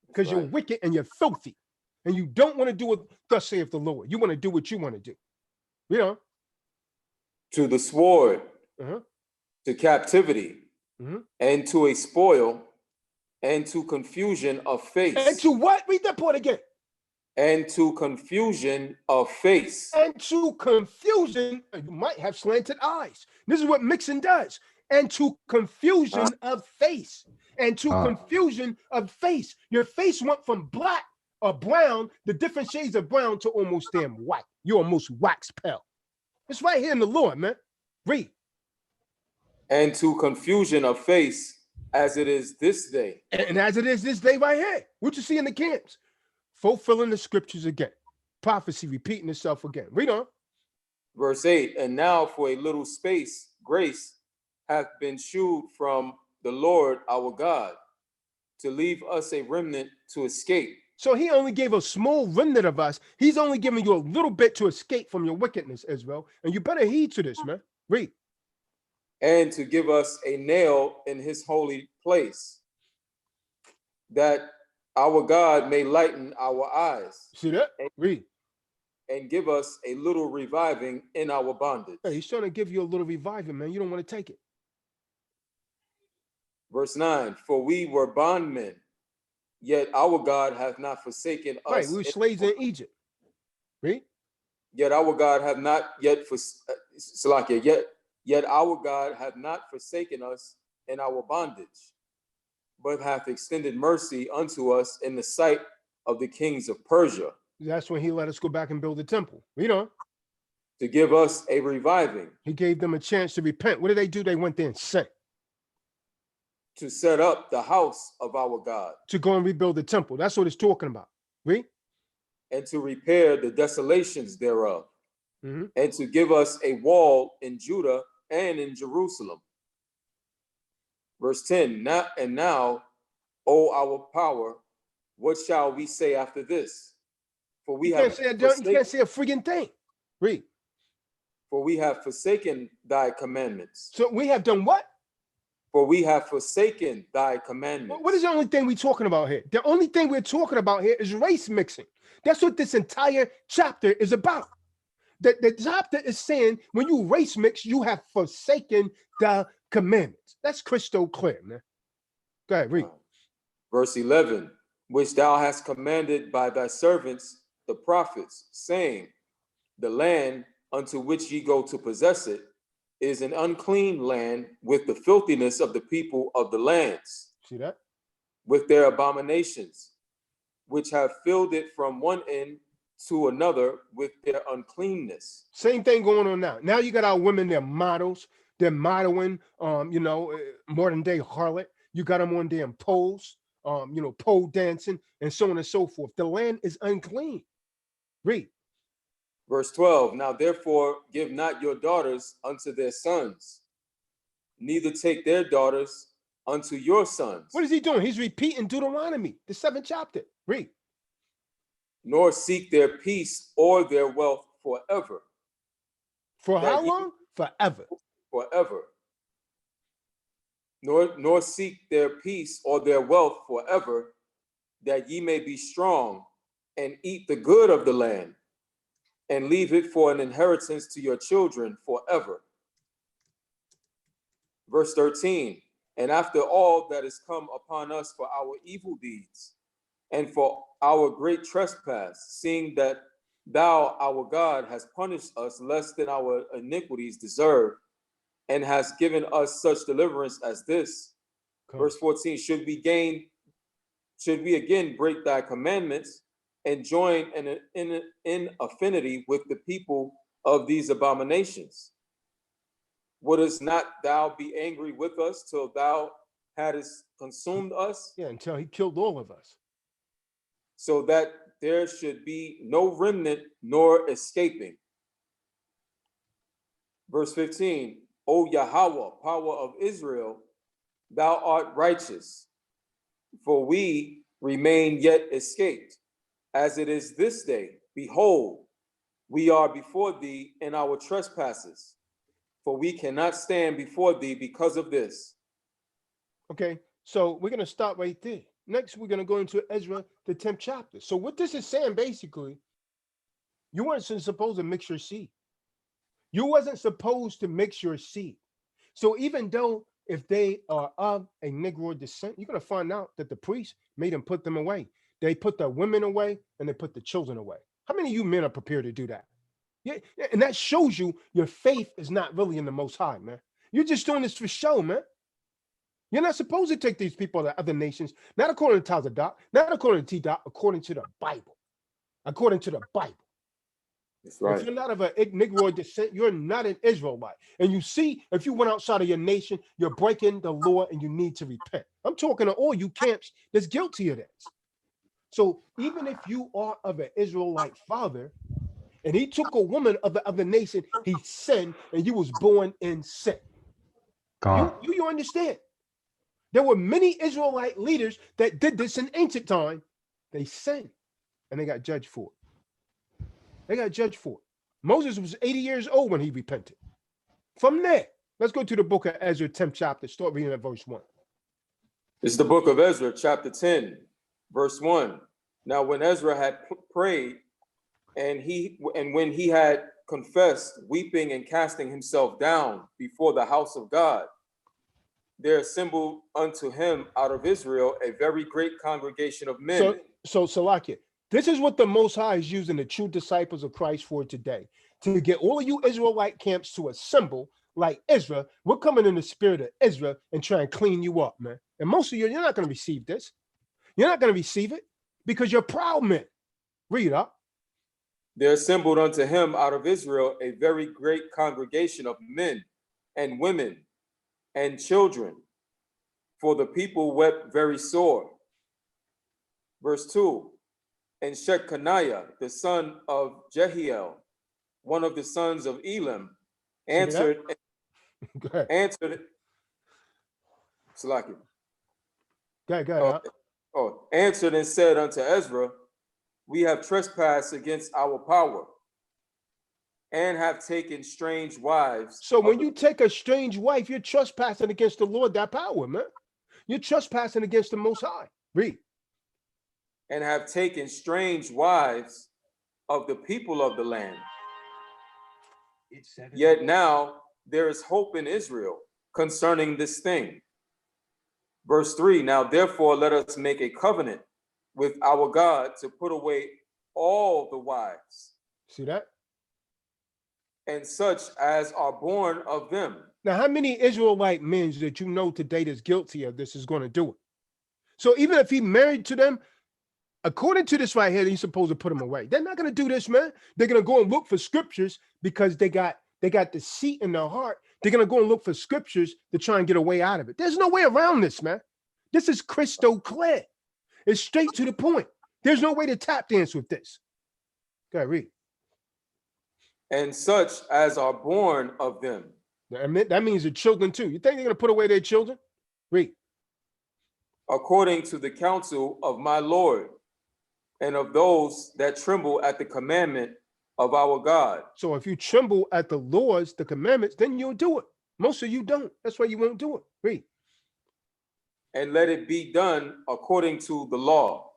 [SPEAKER 4] Because you're wicked and you're filthy. And you don't want to do what thus saith the Lord. You want to do what you want to do. You know.
[SPEAKER 5] To the sword, to captivity, and to a spoil, and to confusion of face.
[SPEAKER 4] And to what? Read that part again.
[SPEAKER 5] And to confusion of face.
[SPEAKER 4] And to confusion, you might have slanted eyes. This is what mixing does. And to confusion of face. And to confusion of face. Your face went from black or brown, the different shades of brown, to almost damn white. You're almost wax pale. It's right here in the Lord, man. Read.
[SPEAKER 5] And to confusion of face, as it is this day.
[SPEAKER 4] And as it is this day right here. What you see in the camps? Fulfilling the scriptures again. Prophecy repeating itself again. Read on.
[SPEAKER 5] Verse 8, and now for a little space, grace hath been shewed from the Lord our God, to leave us a remnant to escape.
[SPEAKER 4] So he only gave a small remnant of us. He's only giving you a little bit to escape from your wickedness, Israel. And you better heed to this, man. Read.
[SPEAKER 5] And to give us a nail in his holy place, that our God may lighten our eyes.
[SPEAKER 4] See that? Read.
[SPEAKER 5] And give us a little reviving in our bondage.
[SPEAKER 4] Hey, he's trying to give you a little reviving, man. You don't want to take it.
[SPEAKER 5] Verse 9, for we were bondmen, yet our God hath not forsaken us.
[SPEAKER 4] Right, we were slaves in Egypt. Read.
[SPEAKER 5] Yet our God hath not yet yet our God hath not forsaken us in our bondage, but hath extended mercy unto us in the sight of the kings of Persia.
[SPEAKER 4] That's when he let us go back and build the temple. Read on.
[SPEAKER 5] To give us a reviving.
[SPEAKER 4] He gave them a chance to repent. What did they do? They went there and sinned.
[SPEAKER 5] To set up the house of our God.
[SPEAKER 4] To go and rebuild the temple. That's what it's talking about. Read. And
[SPEAKER 5] to repair the desolations thereof. And to give us a wall in Judah and in Jerusalem. Verse 10, now, O our power, what shall we say after this? For we have
[SPEAKER 4] you can't say a friggin' thing. Read.
[SPEAKER 5] For we have forsaken thy commandments.
[SPEAKER 4] So we have done what?
[SPEAKER 5] For we have forsaken thy commandments.
[SPEAKER 4] What is the only thing we're talking about here? The only thing we're talking about here is race mixing. That's what this entire chapter is about. The chapter is saying when you race mix, you have forsaken the commandments. That's crystal clear, man. Go ahead, read.
[SPEAKER 5] Verse 11, which thou hast commanded by thy servants, the prophets, saying, the land unto which ye go to possess it, is an unclean land with the filthiness of the people of the lands,
[SPEAKER 4] See that?
[SPEAKER 5] with their abominations, which have filled it from one end to another with their uncleanness.
[SPEAKER 4] Same thing going on now. Now you got our women, they're models. They're modeling, modern day harlot. You got them on damn poles, pole dancing and so on and so forth. The land is unclean. Read.
[SPEAKER 5] Verse 12, now therefore give not your daughters unto their sons, neither take their daughters unto your sons.
[SPEAKER 4] What is he doing? He's repeating Deuteronomy, the 7th chapter. Read.
[SPEAKER 5] Nor seek their peace or their wealth forever.
[SPEAKER 4] For how long? Forever.
[SPEAKER 5] Forever. Nor seek their peace or their wealth forever, that ye may be strong and eat the good of the land, and leave it for an inheritance to your children forever. Verse 13, and after all that is come upon us for our evil deeds, and for our great trespass, seeing that thou, our God, hast punished us less than our iniquities deserve, and hast given us such deliverance as this. Cool. Verse 14, should we again break thy commandments and join in affinity with the people of these abominations? Wouldst not thou be angry with us till thou hadst consumed us?
[SPEAKER 4] Yeah, until he killed all of us.
[SPEAKER 5] So that there should be no remnant nor escaping. Verse 15, O Yahweh, power of Israel, thou art righteous, for we remain yet escaped. As it is this day, behold, we are before thee in our trespasses, for we cannot stand before thee because of this.
[SPEAKER 4] Okay, so we're going to stop right there. Next, we're going to go into Ezra, the 10th chapter. So what this is saying, basically, you weren't supposed to mix your seed. You wasn't supposed to mix your seed. So even though if they are of a Negro descent, you're going to find out that the priests made them put them away. They put the women away and they put the children away. How many of you men are prepared to do that? Yeah, and that shows you your faith is not really in the Most High, man. You're just doing this for show, man. You're not supposed to take these people to other nations, not according to Tazadaq, not according to T-Dot, according to the Bible. According to the Bible.
[SPEAKER 5] That's right.
[SPEAKER 4] If you're not of a Negro descent, you're not an Israelite. And you see, if you went outside of your nation, you're breaking the law and you need to repent. I'm talking to all you camps that's guilty of this. So even if you are of an Israelite father, and he took a woman of the nation, he sinned, and you was born in sin. You understand? There were many Israelite leaders that did this in ancient time. They sinned, and they got judged for it. They got judged for it. Moses was 80 years old when he repented. From there, let's go to the book of Ezra, 10th chapter. Start reading at verse 1.
[SPEAKER 5] This is the book of Ezra, chapter 10, verse 1. Now, when Ezra had prayed, and when he had confessed, weeping and casting himself down before the house of God, there assembled unto him out of Israel a very great congregation of men.
[SPEAKER 4] So Salakia, this is what the Most High is using the true disciples of Christ for today, to get all of you Israelite camps to assemble like Ezra. We're coming in the spirit of Ezra and try and clean you up, man. And most of you, you're not going to receive this. You're not going to receive it because you're proud men. Read up.
[SPEAKER 5] There assembled unto him out of Israel a very great congregation of men and women and children, for the people wept very sore. Verse 2, and Shechaniah, the son of Jehiel, one of the sons of Elam, answered, Salaki. Answered and said unto Ezra, we have trespassed against our power and have taken strange wives.
[SPEAKER 4] So when you take a strange wife, you're trespassing against the Lord, that power, man. You're trespassing against the Most High. Read.
[SPEAKER 5] And have taken strange wives of the people of the land. Yet now there is hope in Israel concerning this thing. Verse 3, now therefore let us make a covenant with our God to put away all the wives.
[SPEAKER 4] See that?
[SPEAKER 5] and such as are born of them.
[SPEAKER 4] Now, how many Israelite men that you know today that's guilty of this is going to do it? So even if he married to them, according to this right here, he's supposed to put them away. They're not going to do this, man. They're going to go and look for scriptures because they got deceit in their heart. They're going to go and look for scriptures to try and get a way out of it. There's no way around this, man. This is crystal clear. It's straight to the point. There's no way to tap dance with this. Go ahead, read.
[SPEAKER 5] And such as are born of them.
[SPEAKER 4] That means the children too. You think they're going to put away their children? Read.
[SPEAKER 5] According to the counsel of my Lord, and of those that tremble at the commandment of our God.
[SPEAKER 4] So if you tremble at the laws, the commandments, then you'll do it. Most of you don't. That's why you won't do it. Read.
[SPEAKER 5] And let it be done according to the law.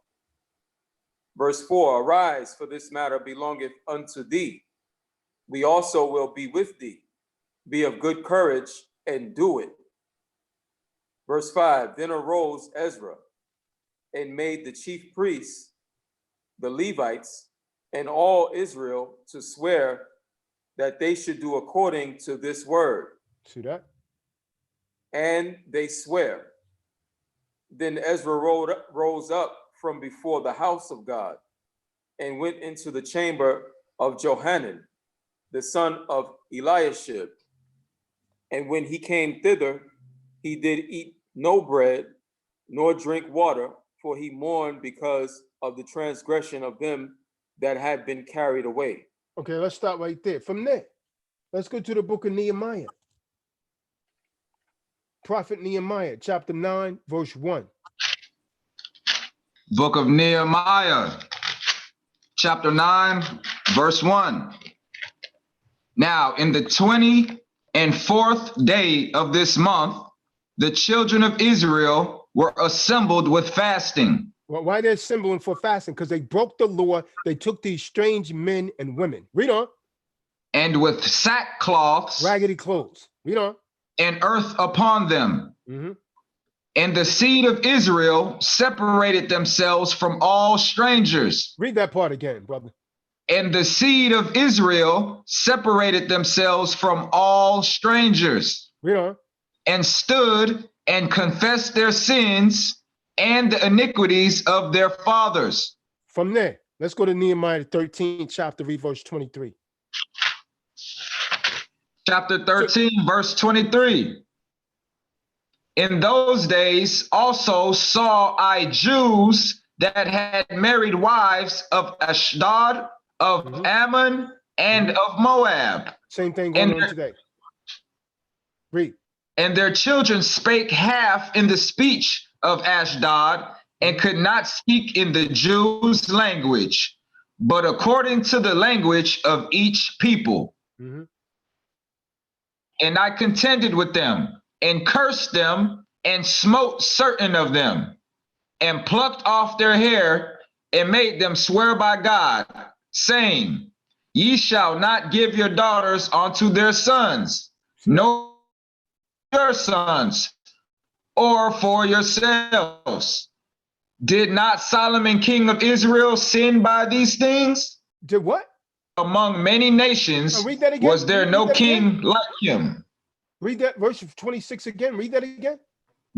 [SPEAKER 5] Verse 4, arise, for this matter belongeth unto thee. We also will be with thee. Be of good courage and do it. Verse 5, then arose Ezra and made the chief priests, the Levites, and all Israel to swear that they should do according to this word.
[SPEAKER 4] See that?
[SPEAKER 5] And they swear. Then Ezra rose up from before the house of God and went into the chamber of Johanan, the son of Eliashib. And when he came thither, he did eat no bread, nor drink water, for he mourned because of the transgression of them that had been carried away.
[SPEAKER 4] Okay, let's stop right there. From there, let's go to the book of Nehemiah. Prophet Nehemiah, chapter 9, verse 1.
[SPEAKER 6] Book of Nehemiah, chapter 9, verse 1. Now, in the 24th day of this month, the children of Israel were assembled with fasting.
[SPEAKER 4] Well, why they're assembling for fasting? Because they broke the law. They took these strange men and women. Read on.
[SPEAKER 6] And with sackcloths,
[SPEAKER 4] raggedy clothes. Read on.
[SPEAKER 6] And earth upon them.
[SPEAKER 4] Mm-hmm.
[SPEAKER 6] And the seed of Israel separated themselves from all strangers.
[SPEAKER 4] Read that part again, brother.
[SPEAKER 6] And the seed of Israel separated themselves from all strangers.
[SPEAKER 4] Read on. And
[SPEAKER 6] stood and confessed their sins and the iniquities of their fathers.
[SPEAKER 4] From there, let's go to Nehemiah 13, chapter 3, verse 23.
[SPEAKER 6] Chapter 13, verse 23. In those days also saw I Jews that had married wives of Ashdod, of Ammon, and of Moab.
[SPEAKER 4] Same thing going on today. Read.
[SPEAKER 6] And their children spake half in the speech of Ashdod, and could not speak in the Jews' language, but according to the language of each people.
[SPEAKER 4] Mm-hmm.
[SPEAKER 6] And I contended with them, and cursed them, and smote certain of them, and plucked off their hair, and made them swear by God, saying, Ye shall not give your daughters unto their sons, no your sons, or for yourselves. Did not Solomon, king of Israel, sin by these things?
[SPEAKER 4] Did what?
[SPEAKER 6] Among many nations, was there no king like him?
[SPEAKER 4] Read that verse 26 again. Read that again.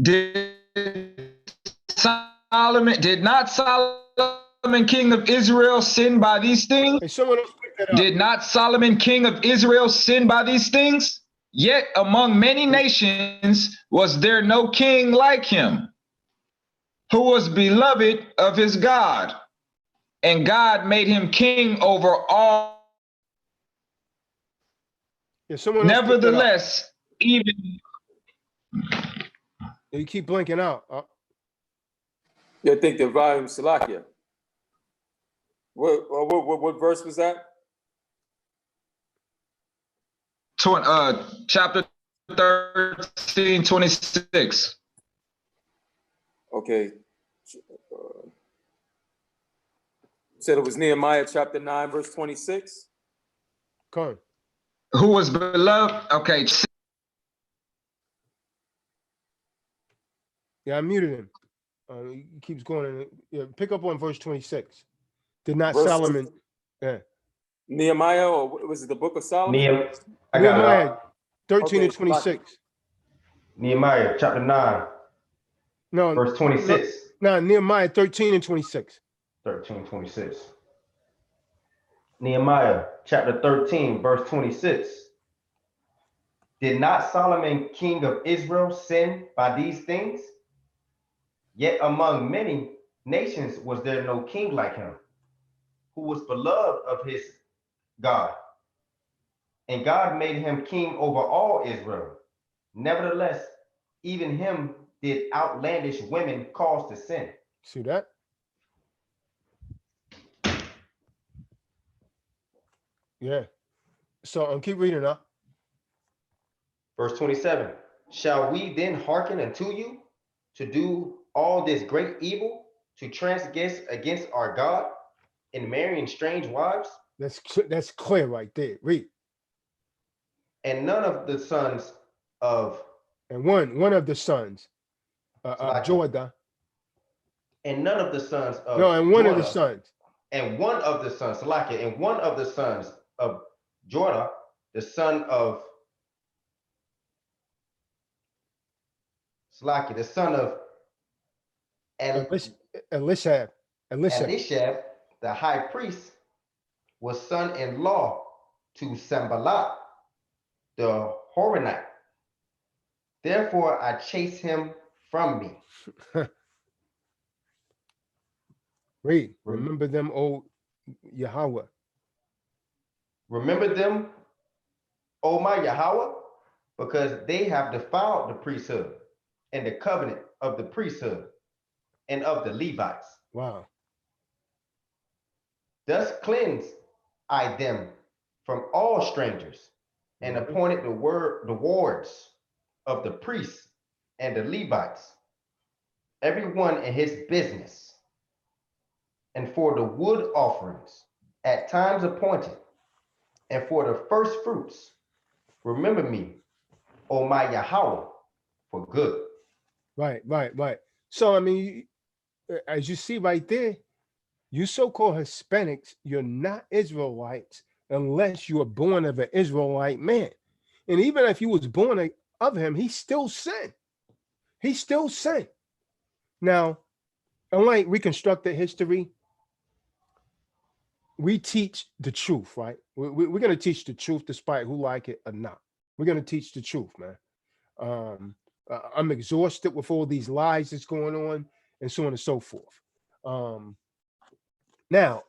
[SPEAKER 6] Did not Solomon, king of Israel, sin by these things?
[SPEAKER 4] Hey, someone else pick that up.
[SPEAKER 6] Did not Solomon, king of Israel, sin by these things? Yet among many nations was there no king like him, who was beloved of his God, and God made him king over all.
[SPEAKER 4] Yeah,
[SPEAKER 6] nevertheless, even
[SPEAKER 4] you keep blinking out.
[SPEAKER 5] You think the volume Salakia. What verse was that?
[SPEAKER 6] Chapter 13, 26.
[SPEAKER 5] Okay. Said it was Nehemiah chapter 9, verse 26.
[SPEAKER 4] Come on.
[SPEAKER 6] Who was beloved? Okay.
[SPEAKER 4] Yeah, I muted him. He keeps going. Yeah, pick up on verse 26. Did not Solomon? Yeah.
[SPEAKER 5] Nehemiah, or was it the Book of Solomon?
[SPEAKER 3] I got
[SPEAKER 4] Nehemiah
[SPEAKER 3] it.
[SPEAKER 4] 13
[SPEAKER 5] Okay,
[SPEAKER 4] and 26.
[SPEAKER 3] Nehemiah chapter 9,
[SPEAKER 4] No,
[SPEAKER 3] verse 26.
[SPEAKER 4] no, Nehemiah 13 and 26.
[SPEAKER 3] 13, 26. Nehemiah chapter 13, verse 26. Did not Solomon, king of Israel, sin by these things? Yet among many nations was there no king like him, who was beloved of his God. And God made him king over all Israel. Nevertheless, even him did outlandish women cause to sin.
[SPEAKER 4] See that? Yeah. So keep reading now.
[SPEAKER 3] Verse 27. Shall we then hearken unto you to do all this great evil, to transgress against our God in marrying strange wives?
[SPEAKER 4] That's clear right there. Read.
[SPEAKER 3] And none of the sons of
[SPEAKER 4] And one of the sons of Jordan.
[SPEAKER 3] and none of the sons of
[SPEAKER 4] No, and one of the
[SPEAKER 3] Jordan,
[SPEAKER 4] sons.
[SPEAKER 3] and one of the sons, Salakia, and one of the sons of Jordan, the son of Salakia, the son of
[SPEAKER 4] Elishab,
[SPEAKER 3] Elishab, the high priest, was son-in-law to Sambalat, the Horonite. Therefore I chased him from me.
[SPEAKER 4] Read. Remember them, O Yahweh.
[SPEAKER 3] Remember them, O my Yahweh, because they have defiled the priesthood and the covenant of the priesthood and of the Levites.
[SPEAKER 4] Wow.
[SPEAKER 3] Thus cleanse I them from all strangers, and appointed the wards of the priests and the Levites, everyone in his business, and for the wood offerings at times appointed, and for the first fruits, remember me, O my Yahweh, for good.
[SPEAKER 4] Right. So, I mean, as you see right there, you so-called Hispanics, you're not Israelites unless you are born of an Israelite man. And even if you was born of him, he still sinned. He still sinned. Now, unlike reconstructed history, we teach the truth, right? We're going to teach the truth despite who like it or not. We're going to teach the truth, man. I'm exhausted with all these lies that's going on and so on and so forth. Now,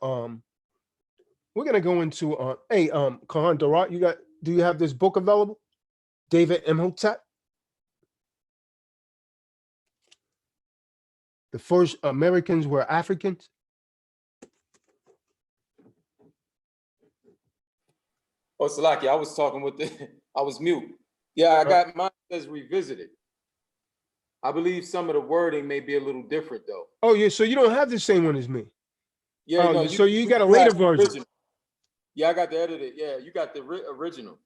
[SPEAKER 4] we're going to go into, Kahan Darat, do you have this book available? David Imhotep? The first Americans were Africans?
[SPEAKER 5] Oh, Salaki, I was talking with I was mute. Yeah, I got mine as revisited. I believe some of the wording may be a little different though.
[SPEAKER 4] Oh yeah, so you don't have the same one as me.
[SPEAKER 5] Yeah, no,
[SPEAKER 4] so you got a later version.
[SPEAKER 5] Original. Yeah, I got the edited. Yeah, you got the original.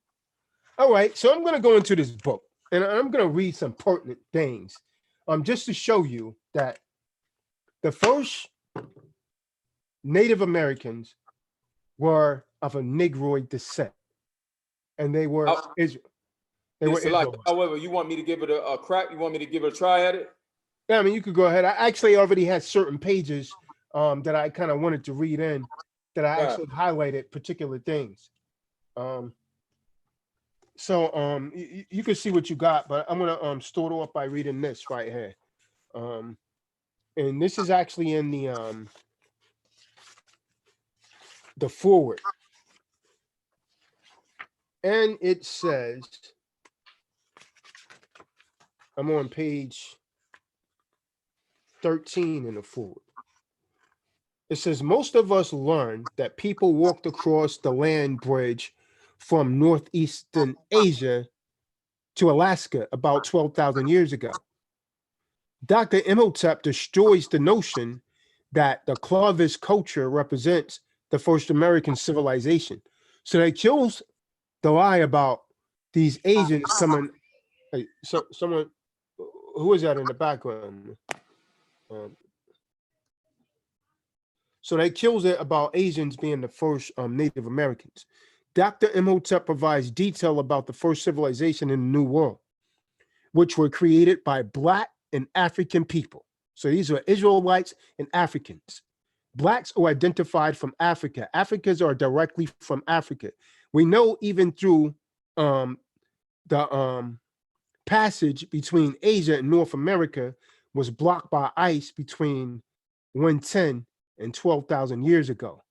[SPEAKER 4] All right, so I'm going to go into this book and I'm going to read some pertinent things, just to show you that the first Native Americans were of a Negroid descent, and they were Israel.
[SPEAKER 5] However, you want me to give it a crack? You want me to give it a try at it?
[SPEAKER 4] Yeah, I mean, you could go ahead. I actually already had certain pages that I kind of wanted to read in, that I actually highlighted particular things. So you can see what you got, but I'm gonna start off by reading this right here. And this is actually in the forward. And it says, I'm on page 13 in the forward. It says, most of us learned that people walked across the land bridge from Northeastern Asia to Alaska about 12,000 years ago. Dr. Imhotep destroys the notion that the Clovis culture represents the first American civilization. So they kills the lie about these Asians coming. Hey, so someone, who is that in the background? So that kills it about Asians being the first Native Americans. Dr. Imhotep provides detail about the first civilization in the New World, which were created by Black and African people. So these are Israelites and Africans. Blacks are identified from Africa. Africans are directly from Africa. We know even through the passage between Asia and North America was blocked by ice between 110 and 12,000 years ago.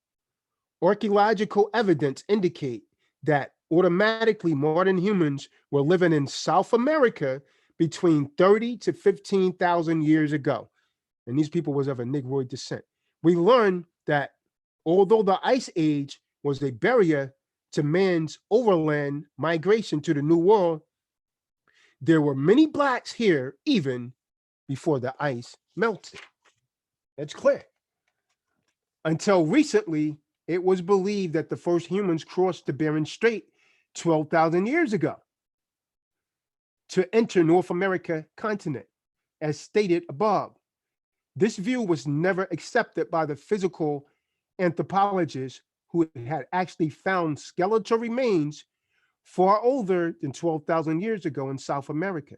[SPEAKER 4] Archaeological evidence indicate that automatically modern humans were living in South America between 30 to 15,000 years ago. And these people was of a Negroid descent. We learned that although the Ice Age was a barrier to man's overland migration to the New World, there were many Blacks here even before the ice melted. That's clear. Until recently, it was believed that the first humans crossed the Bering Strait 12,000 years ago to enter North America continent, as stated above. This view was never accepted by the physical anthropologists who had actually found skeletal remains far older than 12,000 years ago in South America.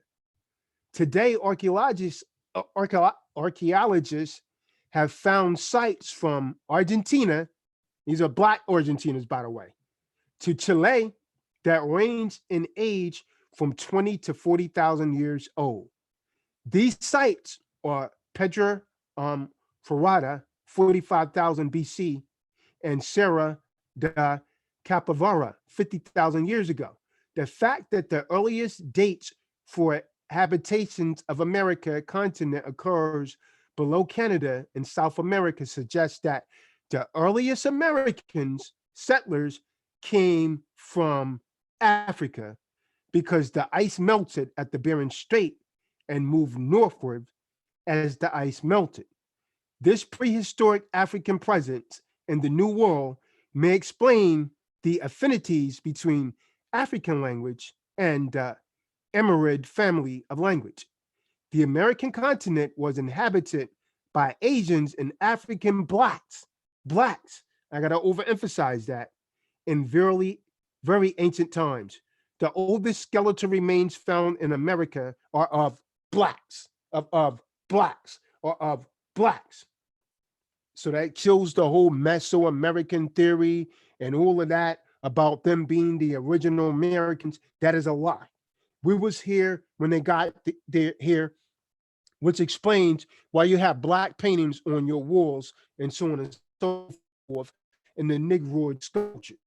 [SPEAKER 4] Today, archaeologists have found sites from Argentina, these are Black Argentinians, by the way, to Chile that range in age from 20 to 40,000 years old. These sites are Pedra Ferrada, 45,000 BC, and Serra da Capivara, 50,000 years ago. The fact that the earliest dates for habitations of America continent occurs below Canada and South America suggests that the earliest Americans, settlers, came from Africa because the ice melted at the Bering Strait and moved northward as the ice melted. This prehistoric African presence in the New World may explain the affinities between African language and the Emerid family of language. The American continent was inhabited by Asians and African Blacks. I gotta overemphasize that, in very ancient times. The oldest skeletal remains found in America are of Blacks. So that kills the whole Mesoamerican theory and all of that about them being the original Americans. That is a lie. We was here when they got here, which explains why you have Black paintings on your walls and so on and so forth in the Negroid sculptures,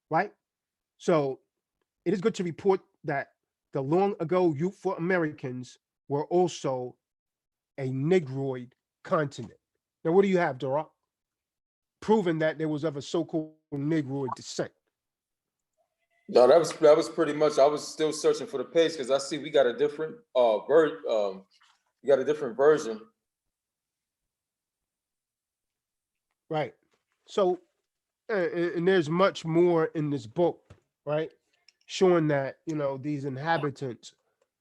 [SPEAKER 4] right? So it is good to report that the long ago youthful Americans were also a Negroid continent. Now, what do you have, Dara? Proving that there was of a so-called Negroid descent.
[SPEAKER 5] No, that was pretty much. I was still searching for the page because I see we got a different version.
[SPEAKER 4] Right. So, and there's much more in this book, right? Showing that, you know, these inhabitants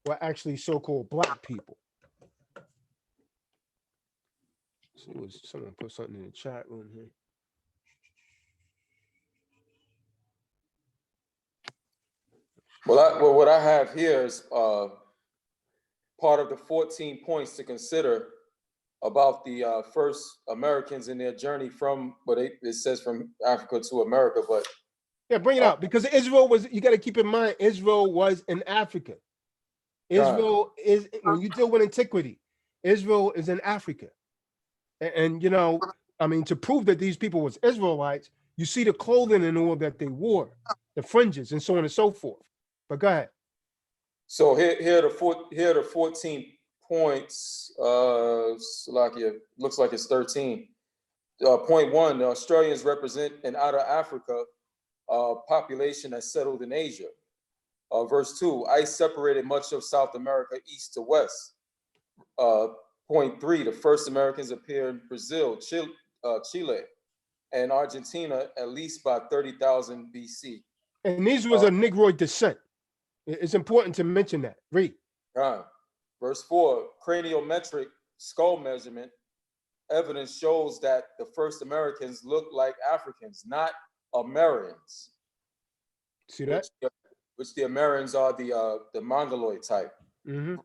[SPEAKER 4] were actually so-called Black people. See, was someone put something in the chat room here?
[SPEAKER 5] Well, what I have here is part of the 14 points to consider about the first Americans in their journey from it says from Africa to America, but
[SPEAKER 4] yeah, bring it up because Israel was. You got to keep in mind Israel was in Africa. Israel is when you deal with antiquity. Israel is in Africa, and you know, I mean, to prove that these people was Israelites, you see the clothing and all that they wore, the fringes and so on and so forth. But go ahead.
[SPEAKER 5] So here are the 14 points. Salakia, looks like it's 13. Point 1, the Australians represent an outer Africa population that settled in Asia. Verse 2, ice separated much of South America east to west. Point 3, the first Americans appeared in Brazil, Chile, and Argentina at least by 30,000 BC.
[SPEAKER 4] And these was a Negroid descent. It's important to mention that. Read.
[SPEAKER 5] Verse 4, craniometric skull measurement evidence shows that the first Americans looked like Africans, not Americans.
[SPEAKER 4] See that?
[SPEAKER 5] Which the Americans are the Mongoloid type.
[SPEAKER 4] Mm-hmm.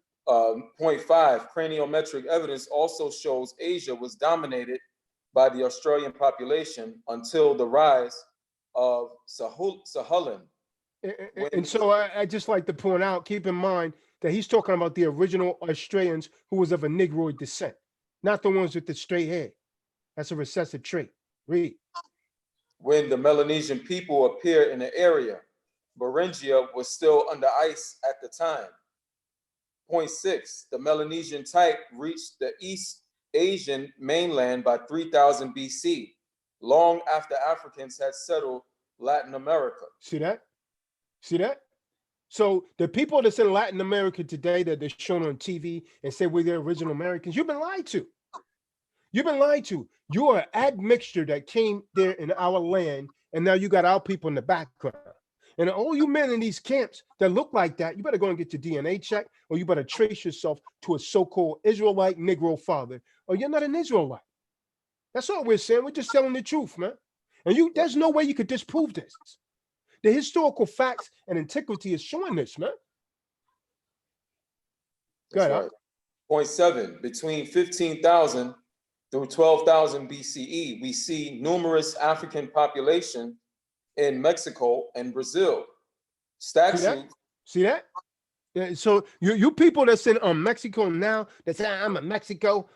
[SPEAKER 5] Point 5, craniometric evidence also shows Asia was dominated by the Australian population until the rise of Sahullin.
[SPEAKER 4] And so I just like to point out, keep in mind that he's talking about the original Australians who was of a Negroid descent, not the ones with the straight hair. That's a recessive trait. Read.
[SPEAKER 5] When the Melanesian people appeared in the area, Beringia was still under ice at the time. Point 6, the Melanesian type reached the East Asian mainland by 3000 BC, long after Africans had settled Latin America.
[SPEAKER 4] See that? See that? So the people that's in Latin America today that they're shown on TV and say we're the original Americans, you've been lied to. You've been lied to. You are an admixture that came there in our land, and now you got our people in the background. And all you men in these camps that look like that, you better go and get your DNA check, or you better trace yourself to a so-called Israelite Negro father, or you're not an Israelite. That's all we're saying. We're just telling the truth, man. And there's no way you could disprove this. The historical facts and antiquity is showing this, man. Go ahead.
[SPEAKER 5] Right. Point 7, between 15,000 through 12,000 BCE, we see numerous African population in Mexico and Brazil. Statues.
[SPEAKER 4] See that? Yeah, so you people that's in Mexico now that say I'm a Mexico,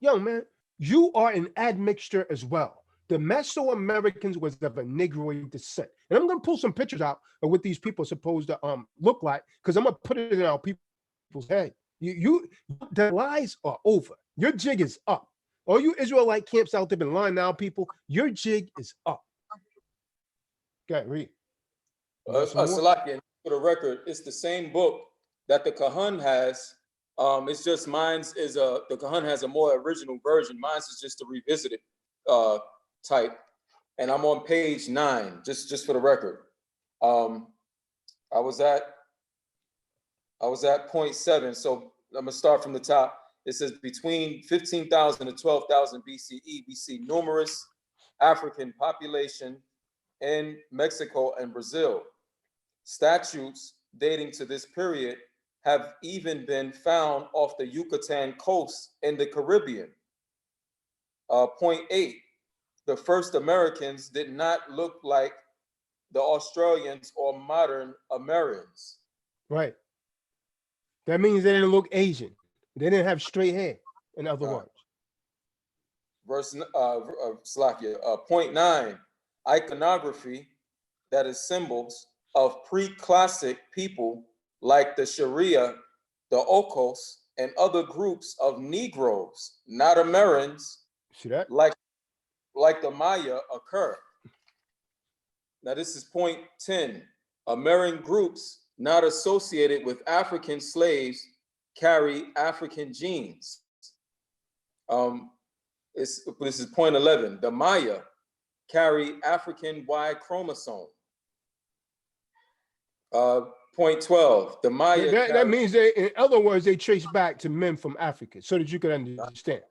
[SPEAKER 4] yo man, you are an admixture as well. The Mesoamericans was of a Negroid descent, and I'm gonna pull some pictures out of what these people are supposed to look like, because I'm gonna put it in our people's head. The lies are over. Your jig is up. All you Israelite camps out there been lying now, people. Your jig is up. Okay, read.
[SPEAKER 5] Salakia, for the record, it's the same book that the Kahan has. It's just mine's is the Kahan has a more original version. Mine's is just a revisited type, and I'm on page 9. Just for the record, I was at point 7. So I'm gonna start from the top. It says between 15,000 to 12,000 BCE, we see numerous African population in Mexico and Brazil. Statutes dating to this period have even been found off the Yucatan coast in the Caribbean. Point 8, the first Americans did not look like the Australians or modern Americans.
[SPEAKER 4] Right. That means they didn't look Asian. They didn't have straight hair, in other words.
[SPEAKER 5] Point 9, iconography, that is symbols of pre-classic people like the Sharia, the Okos, and other groups of Negroes, not Americans,
[SPEAKER 4] see that?
[SPEAKER 5] like the Maya occur. Now this is point 10. American groups not associated with African slaves carry African genes. This is point 11. The Maya carry African Y chromosome. Point 12. The Maya.
[SPEAKER 4] That means they, in other words, they trace back to men from Africa, so that you can understand.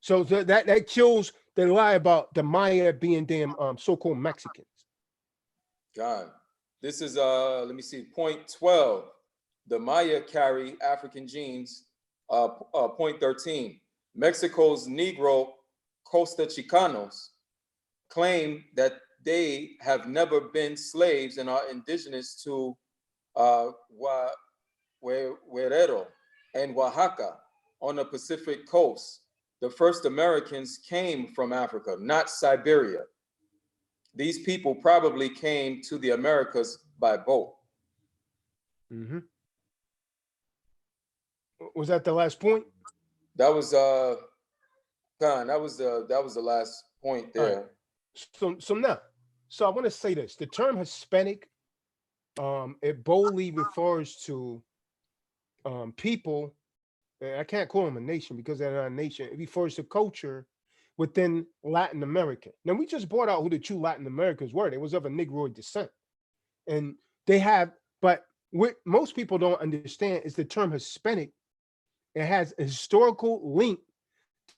[SPEAKER 4] So that kills the lie about the Maya being damn so-called Mexicans.
[SPEAKER 5] God, this is let me see. Point 12. The Maya carry African genes. Point 13. Mexico's Negro Costa Chicanos claim that they have never been slaves and are indigenous to Guerrero and Oaxaca on the Pacific coast. The first Americans came from Africa, not Siberia. These people probably came to the Americas by boat.
[SPEAKER 4] Mm-hmm. Was that the last point?
[SPEAKER 5] That was Khan, that was the last point there.
[SPEAKER 4] Right. So I want to say this: the term Hispanic, it boldly refers to people. And I can't call them a nation because they're not a nation. It refers to culture within Latin America. Now we just brought out who the true Latin Americans were. They was of a Negroid descent, and they have. But what most people don't understand is the term Hispanic. It has a historical link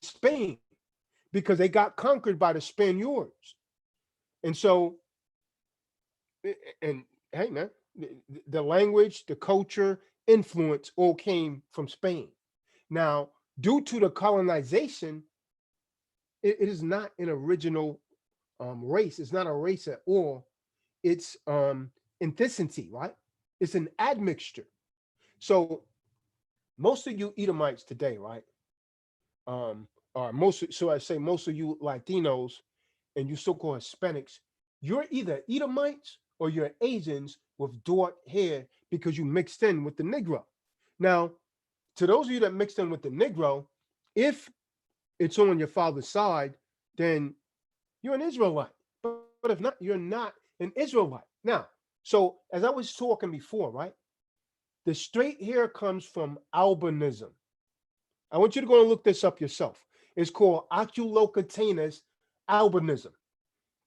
[SPEAKER 4] Spain because they got conquered by the Spaniards. And so, and hey man, the language, the culture, influence all came from Spain. Now, due to the colonization, it is not an original race. It's not a race at all. It's ethnicity, right? It's an admixture. So most of you Edomites today, right? Or most of you Latinos and you so-called Hispanics, you're either Edomites or you're Asians with dark hair because you mixed in with the Negro. Now, to those of you that mixed in with the Negro, if it's on your father's side, then you're an Israelite. But if not, you're not an Israelite. Now, so as I was talking before, right? The straight hair comes from albinism. I want you to go and look this up yourself. It's called oculocutaneous albinism.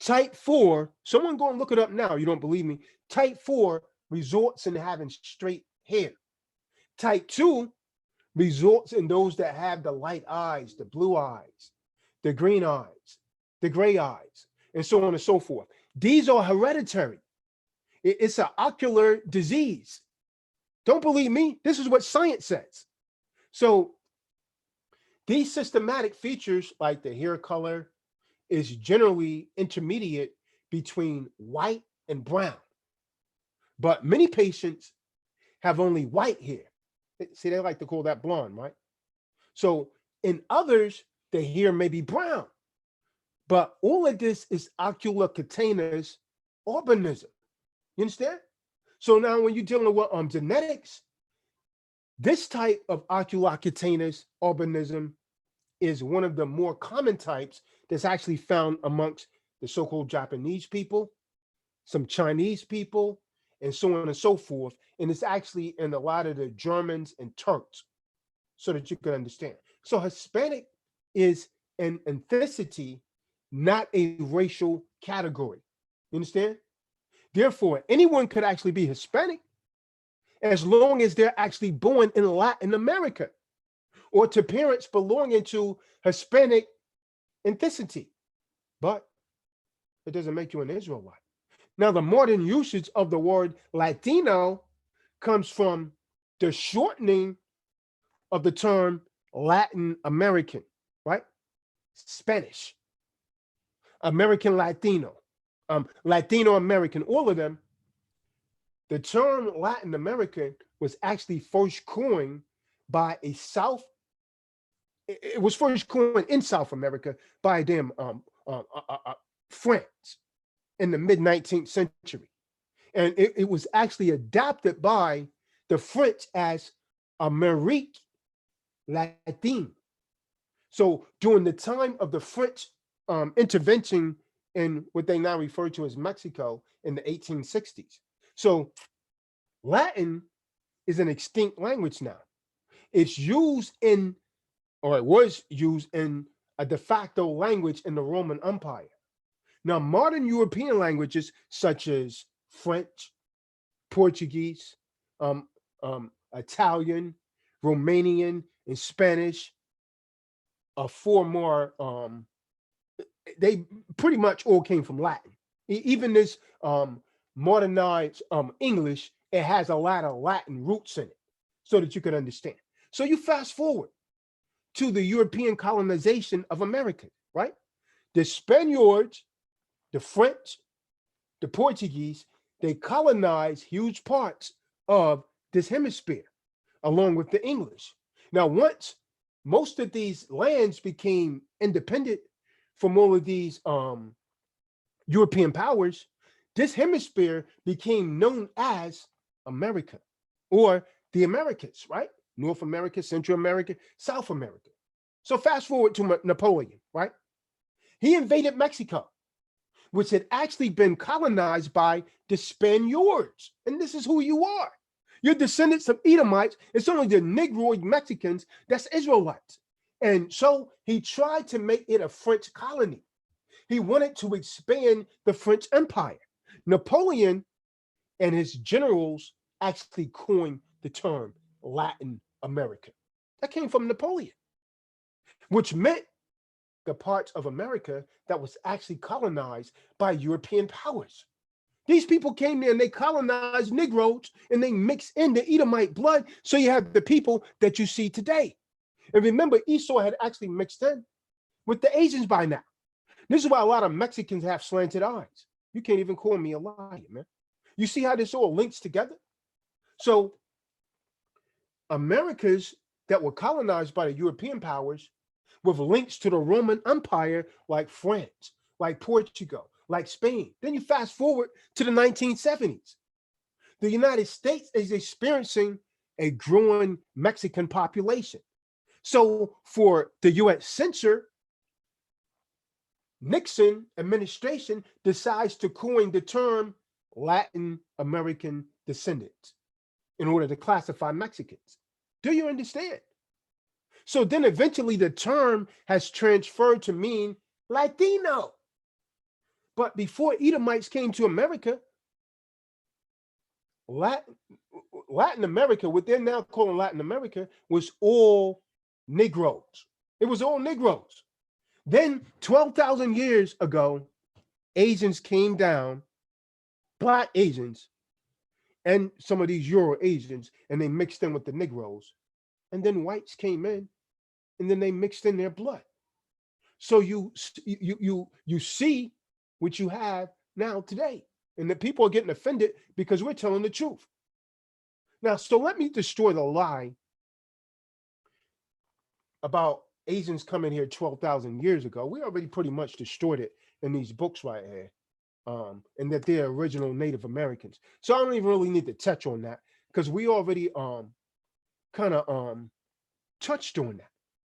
[SPEAKER 4] Type 4, someone go and look it up now. You don't believe me. Type 4 results in having straight hair. Type 2 results in those that have the light eyes, the blue eyes, the green eyes, the gray eyes, and so on and so forth. These are hereditary. It's an ocular disease. Don't believe me? This is what science says. So these systematic features, like the hair color, is generally intermediate between white and brown. But many patients have only white hair. See, they like to call that blonde, right? So in others, the hair may be brown. But all of this is oculocutaneous albinism. You understand? So now when you're dealing with genetics, this type of oculocutaneous albinism is one of the more common types that's actually found amongst the so-called Japanese people, some Chinese people, and so on and so forth. And it's actually in a lot of the Germans and Turks, so that you can understand. So Hispanic is an ethnicity, not a racial category. You understand? Therefore, anyone could actually be Hispanic as long as they're actually born in Latin America or to parents belonging to Hispanic ethnicity. But it doesn't make you an Israelite. Now, the modern usage of the word Latino comes from the shortening of the term Latin American, right? Spanish, American Latino, Latino American, all of them. The term Latin American was actually first coined by it was first coined in South America by them France in the mid-19th century. And it was actually adopted by the French as Amérique Latine. So during the time of the French intervention in what they now refer to as Mexico in the 1860s. So Latin is an extinct language now. It's used in, or it was used in, a de facto language in the Roman Empire. Now, modern European languages such as French, Portuguese, Italian, Romanian, and Spanish are four more, they pretty much all came from Latin. Even this modernized English, it has a lot of Latin roots in it so that you can understand. So you fast forward to the European colonization of America, right? The Spaniards, the French, the Portuguese, they colonized huge parts of this hemisphere along with the English. Now, once most of these lands became independent from all of these European powers, this hemisphere became known as America or the Americas, right? North America, Central America, South America. So fast forward to Napoleon, right? He invaded Mexico, which had actually been colonized by the Spaniards. And this is who you are. You're descendants of Edomites. It's only the Negroid Mexicans that's Israelites. And so he tried to make it a French colony. He wanted to expand the French Empire. Napoleon and his generals actually coined the term Latin America. That came from Napoleon. which meant the parts of America that was actually colonized by European powers. These people came there and they colonized Negroes and they mixed in the Edomite blood. So you have the people that you see today. And remember, Esau had actually mixed in with the Asians by now. This is why a lot of Mexicans have slanted eyes. You can't even call me a liar, man. You see how this all links together? So Americas that were colonized by the European powers with links to the Roman Empire, like France, like Portugal, like Spain. Then you fast forward to the 1970s. The United States is experiencing a growing Mexican population. So for the US censor, Nixon administration decides to coin the term Latin American descendants in order to classify Mexicans. Do you understand? So then eventually the term has transferred to mean Latino. But before Edomites came to America, Latin America, what they're now calling Latin America, was all Negroes. It was all Negroes. Then 12,000 years ago, Asians came down, Black Asians, and some of these Euro Asians, and they mixed in with the Negroes. And then whites came in, and then they mixed in their blood. So you see what you have now today. And the people are getting offended because we're telling the truth. Now, so let me destroy the lie about Asians coming here 12,000 years ago. We already pretty much destroyed it in these books right here. And that they're original Native Americans. So I don't even really need to touch on that because we already kind of touched on that.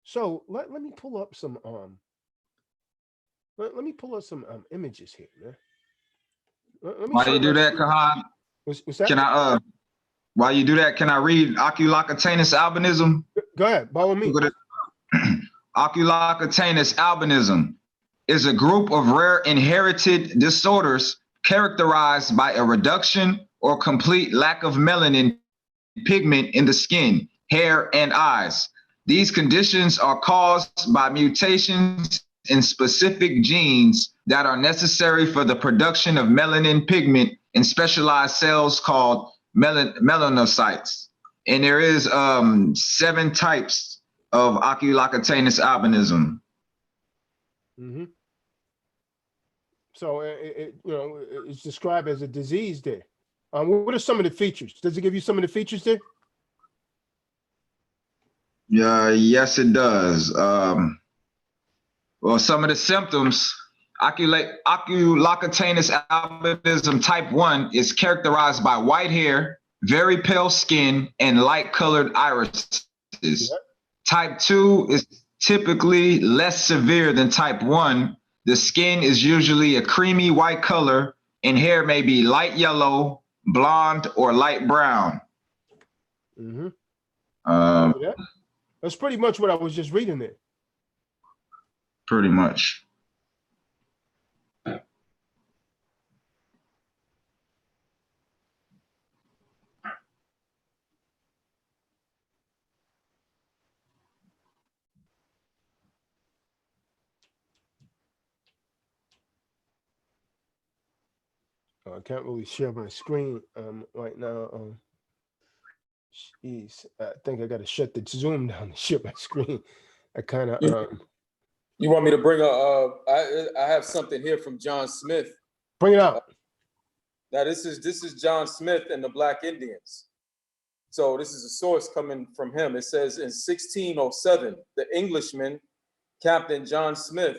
[SPEAKER 4] So let me pull up some let me pull up some images here, man. Let me
[SPEAKER 6] While you do that, Kahan,
[SPEAKER 4] what's that?
[SPEAKER 6] can I while you do that, can I read Oculocutaneous albinism?
[SPEAKER 4] Go ahead, follow me.
[SPEAKER 6] Oculocutaneous albinism is a group of rare inherited disorders characterized by a reduction or complete lack of melanin pigment in the skin, hair, and eyes. These conditions are caused by mutations in specific genes that are necessary for the production of melanin pigment in specialized cells called melanocytes. And there is 7 types of oculocutaneous albinism.
[SPEAKER 4] Mm-hmm. So it's described as a disease there. What are some of the features? Does it give you some of the features there?
[SPEAKER 6] Yes, it does. Well, some of the symptoms, oculocutaneous albinism type 1 is characterized by white hair, very pale skin, and light colored irises. Yep. Type 2 is typically less severe than type 1. The skin is usually a creamy white color, and hair may be light yellow, blonde, or light brown.
[SPEAKER 4] Mm-hmm. That's pretty much what I was just reading there.
[SPEAKER 6] Pretty much.
[SPEAKER 4] I can't really share my screen right now. Jeez, I think I got to shut the Zoom down to share my screen. I kind of.
[SPEAKER 5] You want me to bring I have something here from John Smith.
[SPEAKER 4] Bring it out.
[SPEAKER 5] Now this is John Smith and the Black Indians. So this is a source coming from him. It says in 1607, the Englishman, Captain John Smith,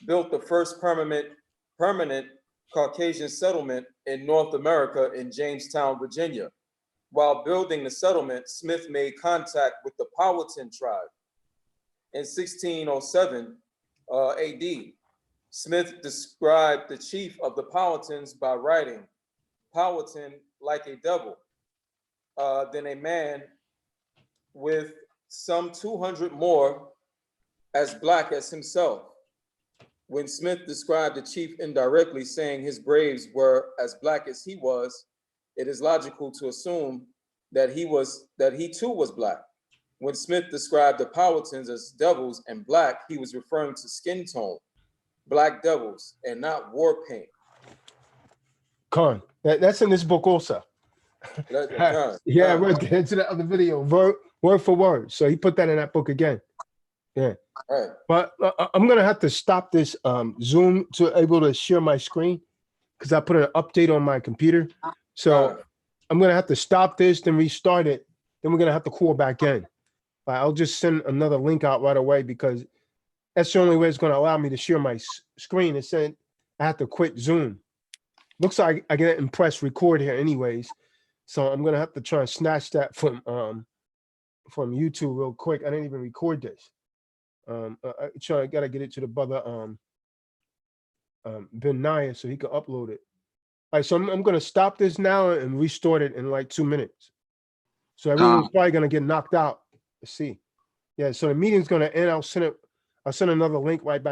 [SPEAKER 5] built the first permanent Caucasian settlement in North America in Jamestown, Virginia. While building the settlement, Smith made contact with the Powhatan tribe. In 1607 AD, Smith described the chief of the Powhatans by writing, "Powhatan like a devil, then a man with some 200 more as black as himself." When Smith described the chief indirectly, saying his braves were as black as he was, it is logical to assume that he too was black. When Smith described the Powhatans as devils and black, he was referring to skin tone, black devils, and not war paint.
[SPEAKER 4] That's in this book also. Yeah, we'll get into the other video, word for word. So he put that in that book again. Yeah.
[SPEAKER 5] All right.
[SPEAKER 4] But I'm gonna have to stop this Zoom to able to share my screen because I put an update on my computer. So I'm gonna have to stop this, then restart it. Then we're gonna have to call back in. I'll just send another link out right away because that's the only way it's gonna allow me to share my screen. It said I have to quit Zoom. Looks like I get press record here anyways. So I'm gonna have to try and snatch that from YouTube real quick. I didn't even record this. I gotta get it to the brother Ben Naya so he can upload it. All right, so I'm gonna stop this now and restart it in like 2 minutes. So everyone's probably gonna get knocked out. Let's see. Yeah, so the meeting's gonna end. I'll send another link right back.